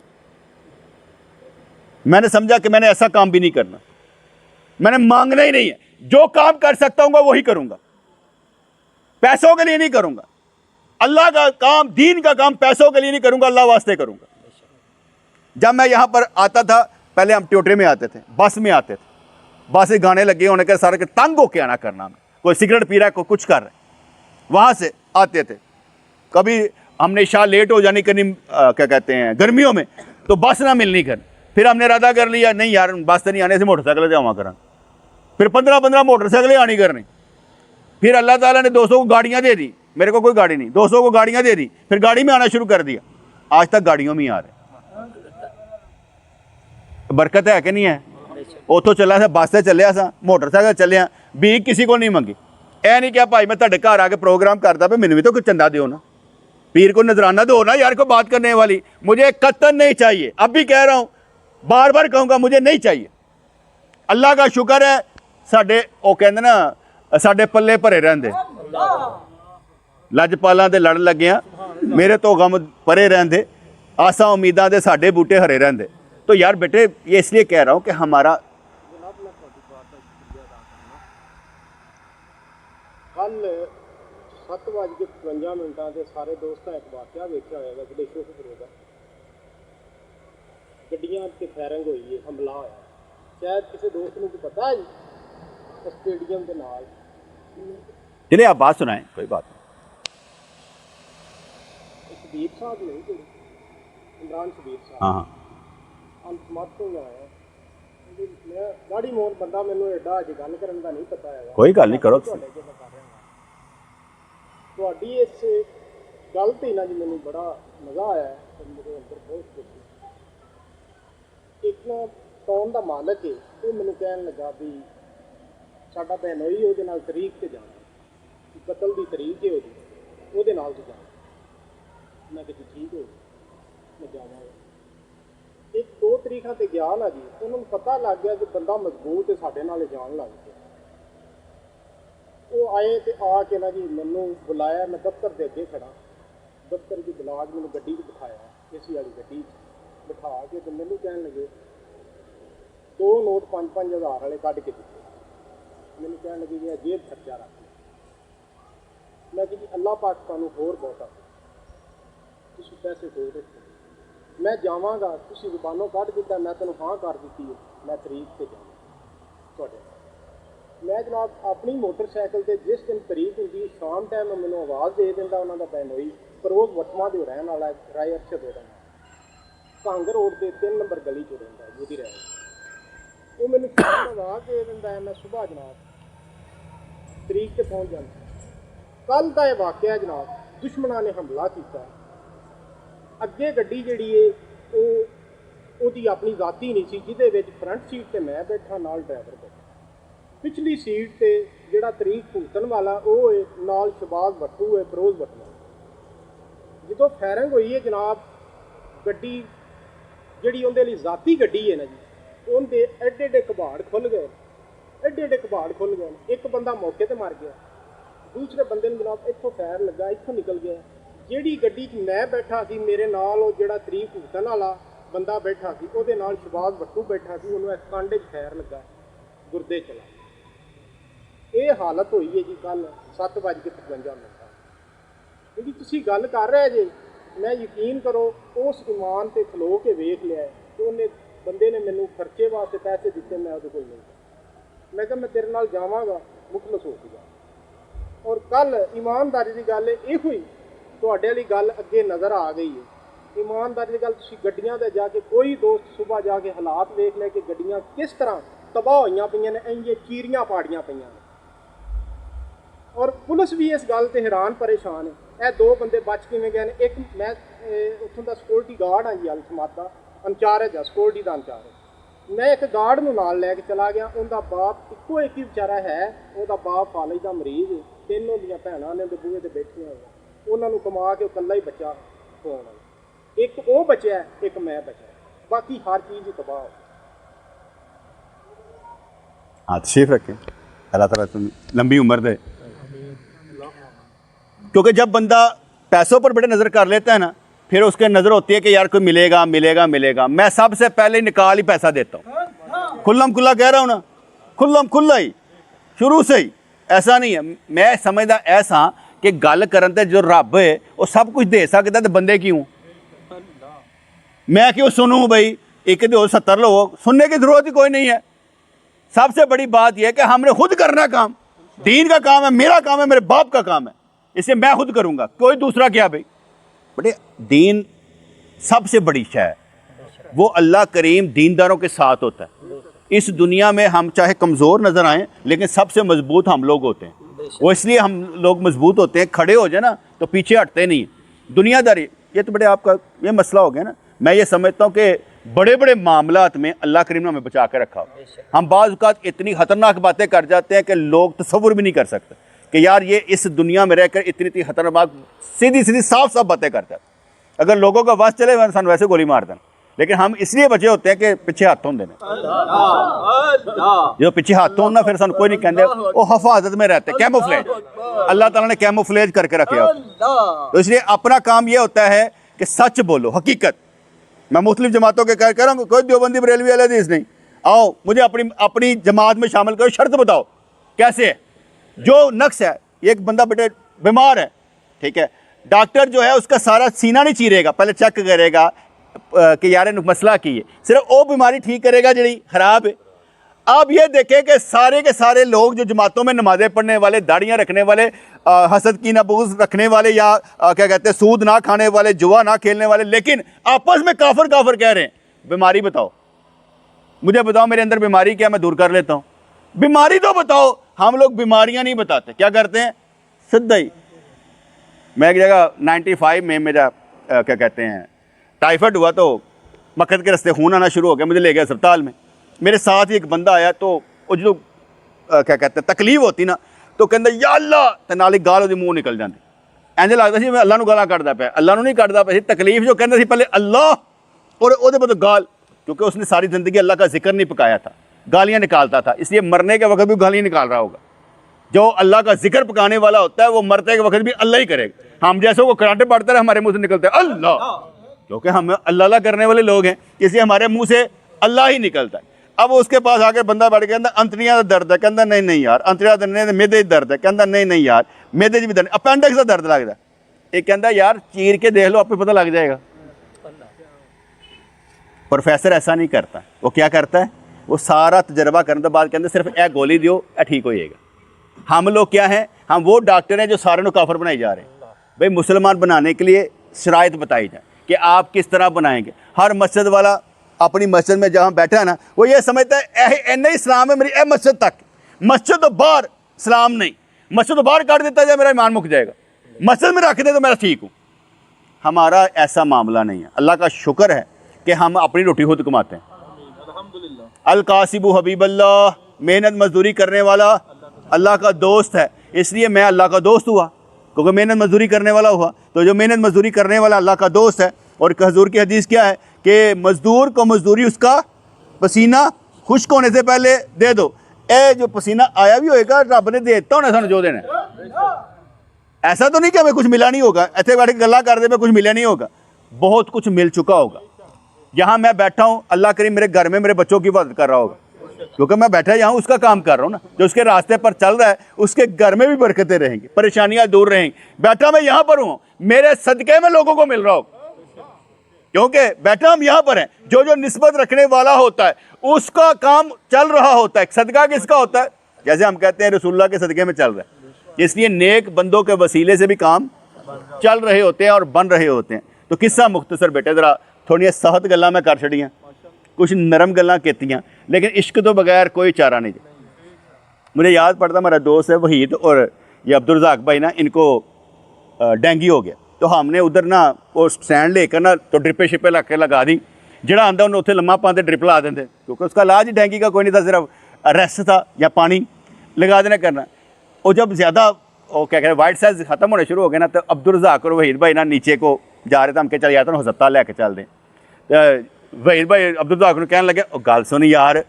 मैंने समझा कि मैंने ऐसा काम भी नहीं करना, मैंने मांगना ही नहीं है, जो काम कर सकता हूँ वही करूँगा, पैसों के लिए नहीं करूँगा। अल्लाह का काम, दीन का काम पैसों के लिए नहीं करूँगा, अल्लाह वास्ते करूँगा। जब मैं यहाँ पर आता था, पहले हम ट्योटरे में आते थे, बस में आते थे, बस से गाने लगे होने के सारे के तंग होके आना करना, कोई सिगरेट पी रहा है, कोई कुछ कर रहा है, वहाँ से आते थे। कभी हमने शाह लेट हो जानी करनी, क्या कहते हैं गर्मियों में, तो बस ना मिलनी कर, फिर हमने इरादा कर लिया नहीं यार बस से नहीं आने से मोटरसाइकिल से आवा करा, फिर 15-15 मोटरसाइकिलें आनी करनी। फिर अल्लाह ताला ने 200 को गाड़ियाँ दे दी, मेरे को कोई गाड़ी नहीं, 200 को गाड़ियाँ दे दी, फिर गाड़ी में आना शुरू कर दिया, आज तक गाड़ियों में ही आ रहे। बरकत है कि नहीं है? उतो चलिया सा, बस से चलिया सा, मोटरसाइकिल चलिया, भी किसी को नहीं मंगी। ऐ नहीं क्या भाई मैं तेरे घर आके प्रोग्राम करता पे, मैंने भी तो कुछ चंदा दो ना, पीर को नजराना दो ना यार, को बात करने वाली, मुझे कतन नहीं चाहिए। अब भी कह रहा हूँ, बार बार कहूँगा, मुझे नहीं चाहिए। अल्लाह का शुक्र है साडे वो कहते ना साडे पल्ले भरे रहंदे, लजपालां दे लड़ लग्गियां, मेरे तो गम परे रहंदे, आसा उम्मीदां दे साडे बूटे हरे रहंदे। तो यार बेटे ये इसलिए कह रहा हूँ कि हमारा कल 7:55 ਦੇ ਸਾਰੇ ਦੋਸਤਾਂ ਇੱਕ ਵਾਕਿਆ ਵੇਖਿਆ ਹੋਵੇਗਾ ਜਿਹੜੇ ਸ਼ੋਕਪੁਰੇ ਦਾ ਗੱਡੀਆਂ ਤੇ ਫਾਇਰਿੰਗ ਹੋਈ ਹੈ, ਹਮਲਾ ਹੋਇਆ। ਸ਼ਾਇਦ ਕਿਸੇ ਦੋਸਤ ਨੂੰ ਕੋਈ ਪਤਾ ਹੈ ਜੀ स्टेडियम के नाल। चलिए आप बात सुनाएं, कोई बात नहीं। शबीर साहब नहीं, इमरान शबीर साहब, हाँ हाँ, ਅਨਸਮਤ ਤੋਂ ਆਇਆ ਮੈਂ ਗਾੜੀ ਮੋਹਨ ਬੰਦਾ ਮੈਨੂੰ ਐਡਾ ਅੱਜ ਗੱਲ ਕਰਨ ਦਾ ਨਹੀਂ ਪਤਾ ਹੈਗਾ कोई गल नहीं करो ਤੁਹਾਡੇ ਅੱਗੇ ਮੈਂ ਕਰ ਰਿਹਾ ਹਾਂ ਤੁਹਾਡੀ ਇਸ ਗੱਲ ਤੇ ਨਾ ਜੀ ਮੈਨੂੰ ਬੜਾ ਮਜ਼ਾ ਆਇਆ ਤੇ ਮੇਰੇ ਅੰਦਰ ਬਹੁਤ ਖੁਸ਼ੀ ਇੱਕ ਨਾ ਟਾਊਨ ਦਾ ਮਾਲਕ ਹੈ ਉਹ ਮੈਨੂੰ ਕਹਿਣ ਲੱਗਾ ਵੀ ਸਾਡਾ ਬਹਿਨੋਈ ਉਹਦੇ ਨਾਲ ਤਰੀਕ ਤੇ ਜਾਣਾ ਕਤਲ ਦੀ ਤਰੀਕ ਹੈ ਉਹਦੇ ਨਾਲ ਤੇ ਜਾਣਾ ਮੈਂ ਕਿਹਾ ਠੀਕ ਹੋ ਮੈਂ ਜਾਵਾਂਗਾ ਇੱਕ 2 ਤਰੀਕਾਂ ਤੇ ਗਿਆ ਨਾ ਜੀ ਉਹਨਾਂ ਨੂੰ ਪਤਾ ਲੱਗ ਗਿਆ ਕਿ ਬੰਦਾ ਮਜ਼ਬੂਤ ਹੈ ਸਾਡੇ ਨਾਲ ਜਾਣ ਲੱਗ ਗਿਆ ਉਹ ਆਏ ਤੇ ਆ ਕੇ ਨਾ ਜੀ ਮੈਨੂੰ ਬੁਲਾਇਆ ਮੈਂ ਦਫ਼ਤਰ ਦੇ ਅੱਗੇ ਖੜਾ ਦਫ਼ਤਰ ਦੀ ਬੁਲਾ ਕੇ ਮੈਨੂੰ ਗੱਡੀ 'ਚ ਬਿਠਾਇਆ ਏਸੀ ਵਾਲੀ ਗੱਡੀ 'ਚ ਬਿਠਾ ਕੇ ਤੇ ਮੈਨੂੰ ਕਹਿਣ ਲੱਗੇ 2 ਨੋਟ 5-5 ਹਜ਼ਾਰ ਵਾਲੇ ਕੱਢ ਕੇ ਦਿੱਤੇ ਮੈਨੂੰ ਕਹਿਣ ਲੱਗੇ ਜੀ ਜੇਬ ਖਰਚਾ ਰੱਖ ਮੈਂ ਕਿਹਾ ਜੀ ਅੱਲਾਹ ਪਾਕ ਤੁਹਾਨੂੰ ਹੋਰ ਬਹੁਤਾ ਤੁਸੀਂ ਪੈਸੇ ਦੇ ਦਿੱਤੇ ਮੈਂ ਜਾਵਾਂਗਾ ਤੁਸੀਂ ਜ਼ੁਬਾਨੋਂ ਕੱਢ ਦਿੱਤਾ ਮੈਂ ਤੈਨੂੰ ਹਾਂ ਕਰ ਦਿੱਤੀ ਹੈ ਮੈਂ ਤਰੀਕ ਤੇ ਜਾਵਾਂ ਤੁਹਾਡੇ ਮੈਂ ਜਨਾਬ ਆਪਣੀ ਮੋਟਰਸਾਈਕਲ ਤੇ ਜਿਸ ਦਿਨ ਤਰੀਕ ਹੁੰਦੀ ਸ਼ਾਮ ਟਾਈਮ ਮੈਨੂੰ ਆਵਾਜ਼ ਦੇ ਦਿੰਦਾ ਉਹਨਾਂ ਦਾ ਬੈਨੋਈ ਫਰੋਜ਼ ਵਟਵਾ ਦੇ ਰਹਿਣ ਵਾਲਾ ਰਾਏ ਅਰਸ਼ਦ ਉਹਦਾ ਕਾਂਗਰ ਰੋਡ ਦੇ 3 ਨੰਬਰ ਗਲੀ 'ਚ ਰਹਿੰਦਾ ਜਿਹਦੀ ਰਹਿ ਉਹ ਮੈਨੂੰ ਸ਼ਾਮ ਆਵਾਜ਼ ਦੇ ਦਿੰਦਾ ਹੈ ਮੈਂ ਸੁਬਾਹ ਜਨਾਬ ਤਰੀਕ ਤੇ ਪਹੁੰਚ ਜਾਂਦਾ ਕੱਲ ਦਾ ਇਹ ਵਾਕਿਆ ਜਨਾਬ ਦੁਸ਼ਮਣਾਂ ਨੇ ਹਮਲਾ ਕੀਤਾ ਅੱਗੇ ਗੱਡੀ ਜਿਹੜੀ ਏ ਉਹਦੀ ਆਪਣੀ ਜ਼ਾਤੀ ਨਹੀਂ ਸੀ ਜਿਹਦੇ ਵਿੱਚ ਫਰੰਟ ਸੀਟ ਤੇ ਮੈਂ ਬੈਠਾ ਨਾਲ ਡਰਾਈਵਰ ਬੈਠਾ ਪਿਛਲੀ ਸੀਟ ਤੇ ਜਿਹੜਾ ਤਰੀਕ ਭੁਗਤਣ ਵਾਲਾ ਉਹ ਏ ਨਾਲ ਸ਼ਬਾਜ਼ ਬੱਟੂ ਏ ਫਰੋਜ਼ ਬੱਟੂ ਜਦੋਂ ਫਾਇਰਿੰਗ ਹੋਈ ਹੈ ਜਨਾਬ ਗੱਡੀ ਜਿਹੜੀ ਉਹਦੇ ਲਈ ਜ਼ਾਤੀ ਗੱਡੀ ਹੈ ਨਾ ਜੀ ਉਹਦੇ ਐਡੇ ਐਡੇ ਕਬਾੜ ਖੁੱਲ ਗਏ ਇੱਕ ਬੰਦਾ ਮੌਕੇ ਤੇ ਮਰ ਗਿਆ ਦੂਸਰੇ ਬੰਦੇ ਨੂੰ ਜਨਾਬ ਇੱਥੋਂ ਫਾਇਰ ਲੱਗਾ ਇੱਥੋਂ ਨਿਕਲ ਗਿਆ ਜਿਹੜੀ ਗੱਡੀ 'ਚ ਮੈਂ ਬੈਠਾ ਸੀ ਮੇਰੇ ਨਾਲ ਉਹ ਜਿਹੜਾ ਤਰੀਕ ਭੁਗਤਣ ਵਾਲਾ ਬੰਦਾ ਬੈਠਾ ਸੀ ਉਹਦੇ ਨਾਲ ਸ਼ਬਾਜ਼ ਬੱਟੂ ਬੈਠਾ ਸੀ ਉਹਨੂੰ ਇਸ ਕਾਂਡੇ 'ਚ ਫਾਇਰ ਲੱਗਾ ਗੁਰਦੇ ਚਲਾ ਇਹ ਹਾਲਤ ਹੋਈ ਹੈ ਜੀ ਕੱਲ 7:55 ਮਿੰਟ ਜਿਹੜੀ ਤੁਸੀਂ ਗੱਲ ਕਰ ਰਹੇ ਜੇ ਮੈਂ ਯਕੀਨ ਕਰੋ ਉਸ ਇਮਾਨ ਤੇ ਖਲੋ ਕੇ ਵੇਖ ਲਿਆ ਕਿ ਉਹਨੇ ਬੰਦੇ ਨੇ ਮੈਨੂੰ ਖਰਚੇ ਵਾਸਤੇ ਪੈਸੇ ਦਿੱਤੇ ਮੈਂ ਉਹਦੇ ਕੋਲ ਨਹੀਂ ਮੈਂ ਕਿਹਾ ਮੈਂ ਤੇਰੇ ਨਾਲ ਜਾਵਾਂਗਾ ਮੁਖਲਸ ਹੋ ਗਿਆ ਔਰ ਕੱਲ ਇਮਾਨਦਾਰੀ ਦੀ ਗੱਲ ਇਹ ਹੋਈ ਤੁਹਾਡੇ ਵਾਲੀ ਗੱਲ ਅੱਗੇ ਨਜ਼ਰ ਆ ਗਈ ਹੈ ਇਮਾਨਦਾਰੀ ਦੀ ਗੱਲ ਤੁਸੀਂ ਗੱਡੀਆਂ ਤੇ ਜਾ ਕੇ ਕੋਈ ਦੋਸਤ ਸਵੇਰ ਜਾ ਕੇ ਹਾਲਾਤ ਵੇਖ ਲੈ ਕਿ ਗੱਡੀਆਂ ਕਿਸ ਤਰ੍ਹਾਂ ਤਬਾਹ ਹੋਈਆਂ ਪਈਆਂ ਨੇ ਇੰਜੇ ਚੀਰੀਆਂ ਪਾੜੀਆਂ ਪਈਆਂ ਨੇ ਔਰ ਪੁਲਿਸ ਵੀ ਇਸ ਗੱਲ ਤੇ ਹੈਰਾਨ ਪਰੇਸ਼ਾਨ ਹੈ ਇਹ 2 ਬੰਦੇ ਬਚ ਕਿਵੇਂ ਗਏ ਨੇ ਇੱਕ ਮੈਂ ਉੱਥੋਂ ਦਾ ਸਿਕਿਉਰਿਟੀ ਗਾਰਡ ਹਾਂ ਜੀ ਅਲਸਮਾਤ ਦਾ ਇੰਚਾਰਜ ਆ ਸਿਕਿਉਰਿਟੀ ਦਾ ਇੰਚਾਰਜ ਮੈਂ ਇੱਕ ਗਾਰਡ ਨੂੰ ਨਾਲ ਲੈ ਕੇ ਚਲਾ ਗਿਆ ਉਹਦਾ ਬਾਪ ਇੱਕੋ ਇੱਕ ਹੀ ਵਿਚਾਰਾ ਹੈ ਉਹਦਾ ਬਾਪ ਫਾਲਜ ਦਾ ਮਰੀਜ਼ ਹੈ 3 ਉਹਦੀਆਂ ਭੈਣਾਂ ਨੇ ਬੂਹੇ ਤੇ ਬੈਠੀਆਂ ਹੋਈਆਂ ਉਹਨਾਂ ਨੂੰ ਕਮਾ ਕੇ ਇਕੱਲਾ ਹੀ ਬੱਚਾ ਖਵਾਉਣਾ ਇੱਕ ਉਹ ਬਚਿਆ ਇੱਕ ਮੈਂ ਬਚਿਆ ਬਾਕੀ ਹਰ ਚੀਜ਼ ਹੀ ਤਬਾਹ हाँ तशरीफ रखें अल्लाह ताला तुम लंबी उम्र दे क्योंकि जब बंदा पैसों पर बड़े नज़र कर लेता है ना फिर उसके नज़र होती है कि यार कोई मिलेगा मिलेगा मिलेगा मैं सबसे पहले निकाल ही पैसा देता हूँ खुल्लम खुल्ला कह रहा हूँ ना खुल्लम खुल्ला ही शुरू से ही ऐसा नहीं है मैं समझदा ऐसा कि गल करन ते जो रब है वो सब कुछ दे सकता तो बंदे क्यों मैं क्यों सुनूँ भाई एक दो 70 लो सुनने की ज़रूरत ही कोई नहीं है सबसे बड़ी बात यह है कि हमने खुद करना काम दीन का काम है मेरा काम है मेरे बाप का काम है इसे मैं खुद करूँगा कोई दूसरा क्या भाई बटे दीन सबसे बड़ी शय है वो अल्लाह करीम दीनदारों के साथ होता है इस दुनिया में हम चाहे कमज़ोर नज़र आएँ लेकिन सबसे मजबूत हम लोग होते हैं वो इसलिए हम लोग मजबूत होते हैं खड़े हो जाए ना तो पीछे हटते नहीं दुनियादारी ये तो बड़े आपका ये मसला हो गया ना मैं ये समझता हूँ कि बड़े बड़े मामलात में अल्लाह करीम ने हमें बचा के रखा हो हम बाज़ औक़ात इतनी ख़तरनाक बातें कर जाते हैं कि लोग तसव्वुर भी नहीं कर सकते कि यार ये इस दुनिया में रहकर इतनी इतनी खतरनाक सीधी सीधी साफ साफ बातें करते हैं अगर लोगों का वस चले सन वैसे गोली मार दें लेकिन हम इसलिए बचे होते हैं कि पिछे हाथ होंगे जो पिछे हाथ होना फिर सू कोई नहीं कहते वो हफाजत में रहते कैमोफ्लेज अल्लाह ताला ने कैमोफ्लेज करके रखे होते तो इसलिए अपना काम ये होता है कि सच बोलो हकीकत मैं मुख्तलिफ जमातों के कह रहा हूँ कोई देवबंदी बरेलवी वाले हदीस नहीं आओ मुझे अपनी जमात में शामिल करो शर्त बताओ कैसे है जो नक्स है एक बंदा बेटे बीमार है ठीक है डॉक्टर जो है उसका सारा सीना नहीं चीरेगा पहले चेक करेगा कि यार मसला की है सिर्फ वो बीमारी ठीक करेगा जी खराब है आप ये देखें कि के सारे लोग जो जमातों में नमाज़ें पढ़ने वाले दाढ़ियाँ रखने वाले हसद की नबूज़ रखने वाले या क्या कहते हैं सूद ना खाने वाले जुआ ना खेलने वाले लेकिन आपस में काफर कह रहे हैं बीमारी बताओ मुझे बताओ मेरे अंदर बीमारी क्या, मैं दूर कर लेता हूँ। बीमारी तो बताओ। हम लोग बीमारियां नहीं बताते, क्या करते हैं सीधा ही। मैं एक जगह 95 में मेरा क्या कहते हैं टाइफाइड हुआ, तो मक्खत के रास्ते खून आना शुरू हो गया, मुझे ले गया अस्पताल में। मेरे साथ ही एक बंदा आया, तो वो जो क्या कहते हैं तकलीफ होती ना, तो कहता या अल्लाह ते नाल ही गाल मुँह निकल जाती। इंज लगता सी मैं अल्लाह गालां कटदा पिया, अल्लाह नहीं कटदा पिया। तकलीफ जो कहता सी पहले अल्लाह और वो बाद गाल, क्योंकि उसने सारी ज़िंदगी अल्लाह का जिक्र नहीं पकाया था, गालियाँ निकालता था, इसलिए मरने के वक्त भी गालियाँ निकाल रहा होगा। जो अल्लाह का जिक्र पकाने वाला होता है वो मरते के वक्त भी अल्लाह ही करेगा। हम जैसे वो कराटे पढ़ते रहे हमारे मुंह से निकलते हैं अल्लाह, क्योंकि हम अल्लाह करने वाले लोग हैं, इसलिए हमारे मुंह से अल्लाह ही निकलता है। अब उसके पास आके बंदा बैठ के कहता अंतड़ियां का दर्द है, कहता नहीं नहीं यार अंतड़ियां दर्द मेदे दर्द है, कहता नहीं नहीं यार मेदे भी दर्द, अपेंडिक्स का दर्द लगता है। एक कहता यार चीर के देख लो आपको पता लग जाएगा। प्रोफेसर ऐसा नहीं करता, वो क्या करता है, वो सारा तजर्बा करने के बाद कहते सिर्फ ए गोली दियो ए ठीक हो जाएगा। हम लोग क्या हैं, हम वो डॉक्टर हैं जो सारे को काफर बनाए जा रहे हैं। भाई मुसलमान बनाने के लिए शराइत बताई जाए कि आप किस तरह बनाएंगे। हर मस्जिद वाला अपनी मस्जिद में जहाँ बैठा है ना, वो ये समझता है इन्ना ही इस्लाम है मेरी ए मस्जिद तक, मस्जिद तो बाहर इस्लाम नहीं, मस्जिद तो बाहर काट देता जाए मेरा ईमान मुक जाएगा, मस्जिद में रख दे तो मैं ठीक हूँ। हमारा ऐसा मामला नहीं है। अल्लाह का शुक्र है कि हम अपनी रोटी खुद कमाते हैं। अल कासिबु हबीबल्लाह, मेहनत मजदूरी करने वाला अल्लाह का दोस्त है, इसलिए मैं अल्लाह का दोस्त हुआ क्योंकि मेहनत मजदूरी करने वाला हुआ। तो जो मेहनत मजदूरी करने वाला अल्लाह का दोस्त है। और हजूर की हदीस क्या है कि मजदूर को मजदूरी उसका पसीना खुश्क होने से पहले दे दो। ए जो पसीना आया भी होएगा रब ने देता होना सानू जो देना। ऐसा तो नहीं कि हमें कुछ मिला नहीं होगा, ऐसे बैठ के गल्ला कर दे में कुछ मिला नहीं होगा, बहुत कुछ मिल चुका होगा। यहाँ मैं बैठा हूँ, अल्लाह करीम मेरे घर में मेरे बच्चों की मदद कर रहा होगा, क्योंकि मैं बैठा यहाँ उसका काम कर रहा हूँ ना। जो उसके रास्ते पर चल रहा है उसके घर में भी बरकतें रहेंगी, परेशानियां दूर रहेंगी। बैठा मैं यहाँ पर हूँ, मेरे सदक़े में लोगों को मिल रहा होगा, क्योंकि बैठा हम यहाँ पर हैं। जो जो निस्बत रखने वाला होता है उसका काम चल रहा होता है। सदका किसका होता है, जैसे हम कहते हैं रसूलुल्लाह के सदक़े में चल रहा है, इसलिए नेक बंदों के वसीले से भी काम चल रहे होते हैं और बन रहे होते हैं। तो किस्सा मुख्तसर बेटे जरा थोड़ियां सख्त गल्लां मैं कर छड़ियां, कुछ नरम गल्लां कीतियां, लेकिन इश्क तो बगैर कोई चारा नहीं। मुझे याद पड़ता मेरा दोस्त है वहीद और ये अब्दुल रज़ाक भाई ना, इनको डेंगू हो गया। तो हमने उधर ना वो स्टैंड लेकर ना तो ड्रिपे शिपे लग के लगा दी, जड़ा आंदा उन्हें उत्थे लम्मा पाते ड्रिप ला देंगे, क्योंकि उसका इलाज ही डेंगू का कोई नहीं था, सिर्फ रेस्ट था या पानी लगा देना करना। और जब ज़्यादा वो क्या कहते हैं वाइट साइज ख़त्म होने शुरू हो गए ना, तो अब्दुल रज़ाक और वहीद भाई ना नीचे को जा रहे थे, हम क्या चल जाते ना हस्पताल लेके चल दें। वहीद भाई अब्दुल रज़ाक को कहने लगे गल सुन यार,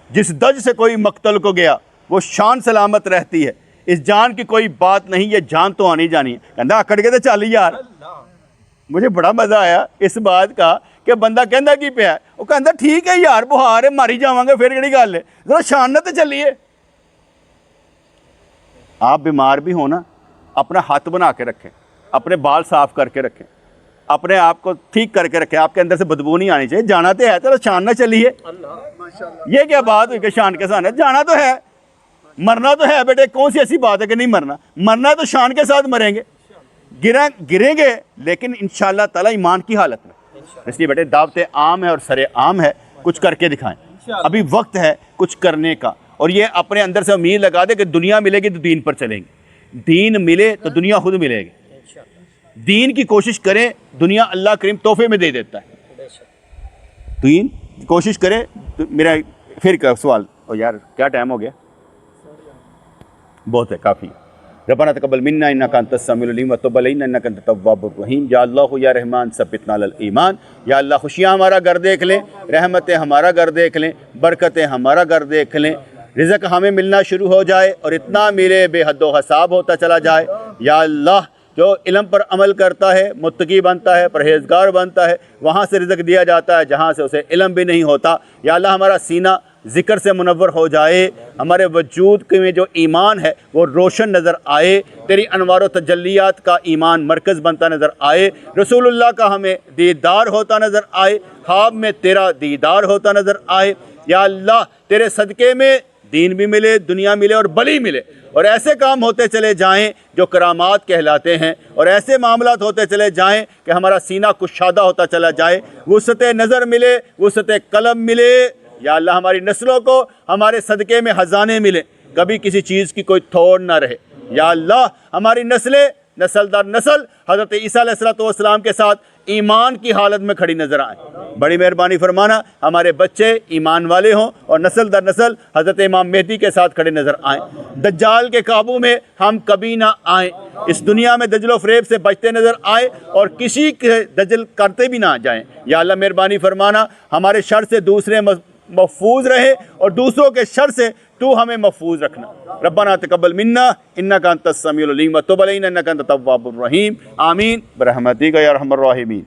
जिस दज से कोई मकतल को गया वो शान सलामत रहती है, इस जान की कोई बात नहीं, ये जान तो आनी जानी है। कहता आकड़ के तो चल यार। मुझे बड़ा मज़ा आया इस बात का कि बंदा कहता की पे है, वो कहता ठीक है यार बुहार है मारी जावांगे फिर केड़ी गल है, जरा शान ना तो चलिए। आप बीमार भी हो ना, अपना हाथ बना के रखें, अपने बाल साफ करके रखें, अपने आप को ठीक करके रखें, आपके अंदर से बदबू नहीं आनी चाहिए। जाना तो है, चलो शान ना चलिए। ये क्या बात हुई कि शान के साथ जाना तो है, मरना तो है बेटे, कौन सी ऐसी बात है कि नहीं मरना, मरना तो शान के साथ मरेंगे, गिरेंगे लेकिन इंशाअल्लाह ताला ईमान की हालत में। इसलिए बेटे दावतें आम है और सरे आम है, कुछ करके दिखाएं, अभी वक्त है कुछ करने का। और ये अपने अंदर से उम्मीद लगा दे कि दुनिया मिलेगी तो दीन पर चलेंगे, दीन मिले तो दुनिया खुद मिलेगी। दीन की कोशिश करें, दुनिया अल्लाह करीम तोहफे में दे देता है। दीन कोशिश करें तो मेरा फिर का सवाल, ओ यार क्या टाइम हो गया, बहुत है काफ़ी। रब्बना तक़ब्बल मिन्ना इन्नका अंतस समीउल अलीम व तब अलैना इन्नका अंतत तव्वाबुर रहीम। या अल्लाह या रहमान सब्बितना अलल ईमान। या अल्लाह खुशियाँ हमारा घर देख लें, रहमतें हमारा घर देख लें, बरकतें हमारा घर देख लें, रिज़्क़ हमें मिलना शुरू हो जाए और इतना मिले बेहद हिसाब होता चला जाए। या अल्लाह जो इल्म पर अमल करता है मुत्तकी बनता है, परहेज़गार बनता है, वहाँ से रिज़्क़ दिया जाता है जहाँ से उसे इल्म भी नहीं होता। या अल्लाह हमारा सीना ज़िक्र से मुनव्वर हो जाए, हमारे वजूद के में जो ईमान है वो रोशन नज़र आए, तेरी अनवार व तजल्लियात का ईमान मरकज़ बनता नज़र आए, रसूलुल्लाह का हमें दीदार होता नज़र आए, ख्वाब में तेरा दीदार होता नज़र आए। या अल्लाह तेरे सदक़े में दीन भी मिले, दुनिया मिले और बली मिले, और ऐसे काम होते चले जाएं जो करामात कहलाते हैं, और ऐसे मामलात होते चले जाएं कि हमारा सीना कुशादा होता चला जाए, वुसअत नज़र मिले, वुसअत कलम मिले, या अल्लाह हमारी नस्लों को हमारे सदक़े में ख़जाने मिले, कभी किसी चीज़ की कोई थोड़ ना रहे। या अल्लाह हमारी नस्लें नस्ल दर नस्ल हज़रत ईसा अलैहिस्सलाम के साथ ईमान की हालत में खड़ी नज़र आए। बड़ी मेहरबानी फरमाना हमारे बच्चे ईमान वाले हों और नस्ल दर नस्ल हज़रत इमाम मेहदी के साथ खड़े नज़र आएँ। दज्जाल के काबू में हम कभी ना आएँ, इस दुनिया में दजल फ़रेब से बचते नज़र आए और किसी के दजल करते भी ना जाएँ। या अल्लाह मेहरबानी फरमाना हमारे शर से दूसरे महफूज रहे और दूसरों के शर से तू हमें महफूज रखना। रब्बना तक़ब्बल मिन्ना इन्नका अंतस समीउल अलीम व तुब अलैना इन्नका अंतत तव्वाबुर रहीम। आमीन बरहमतिका या अरहमर राहिमीन।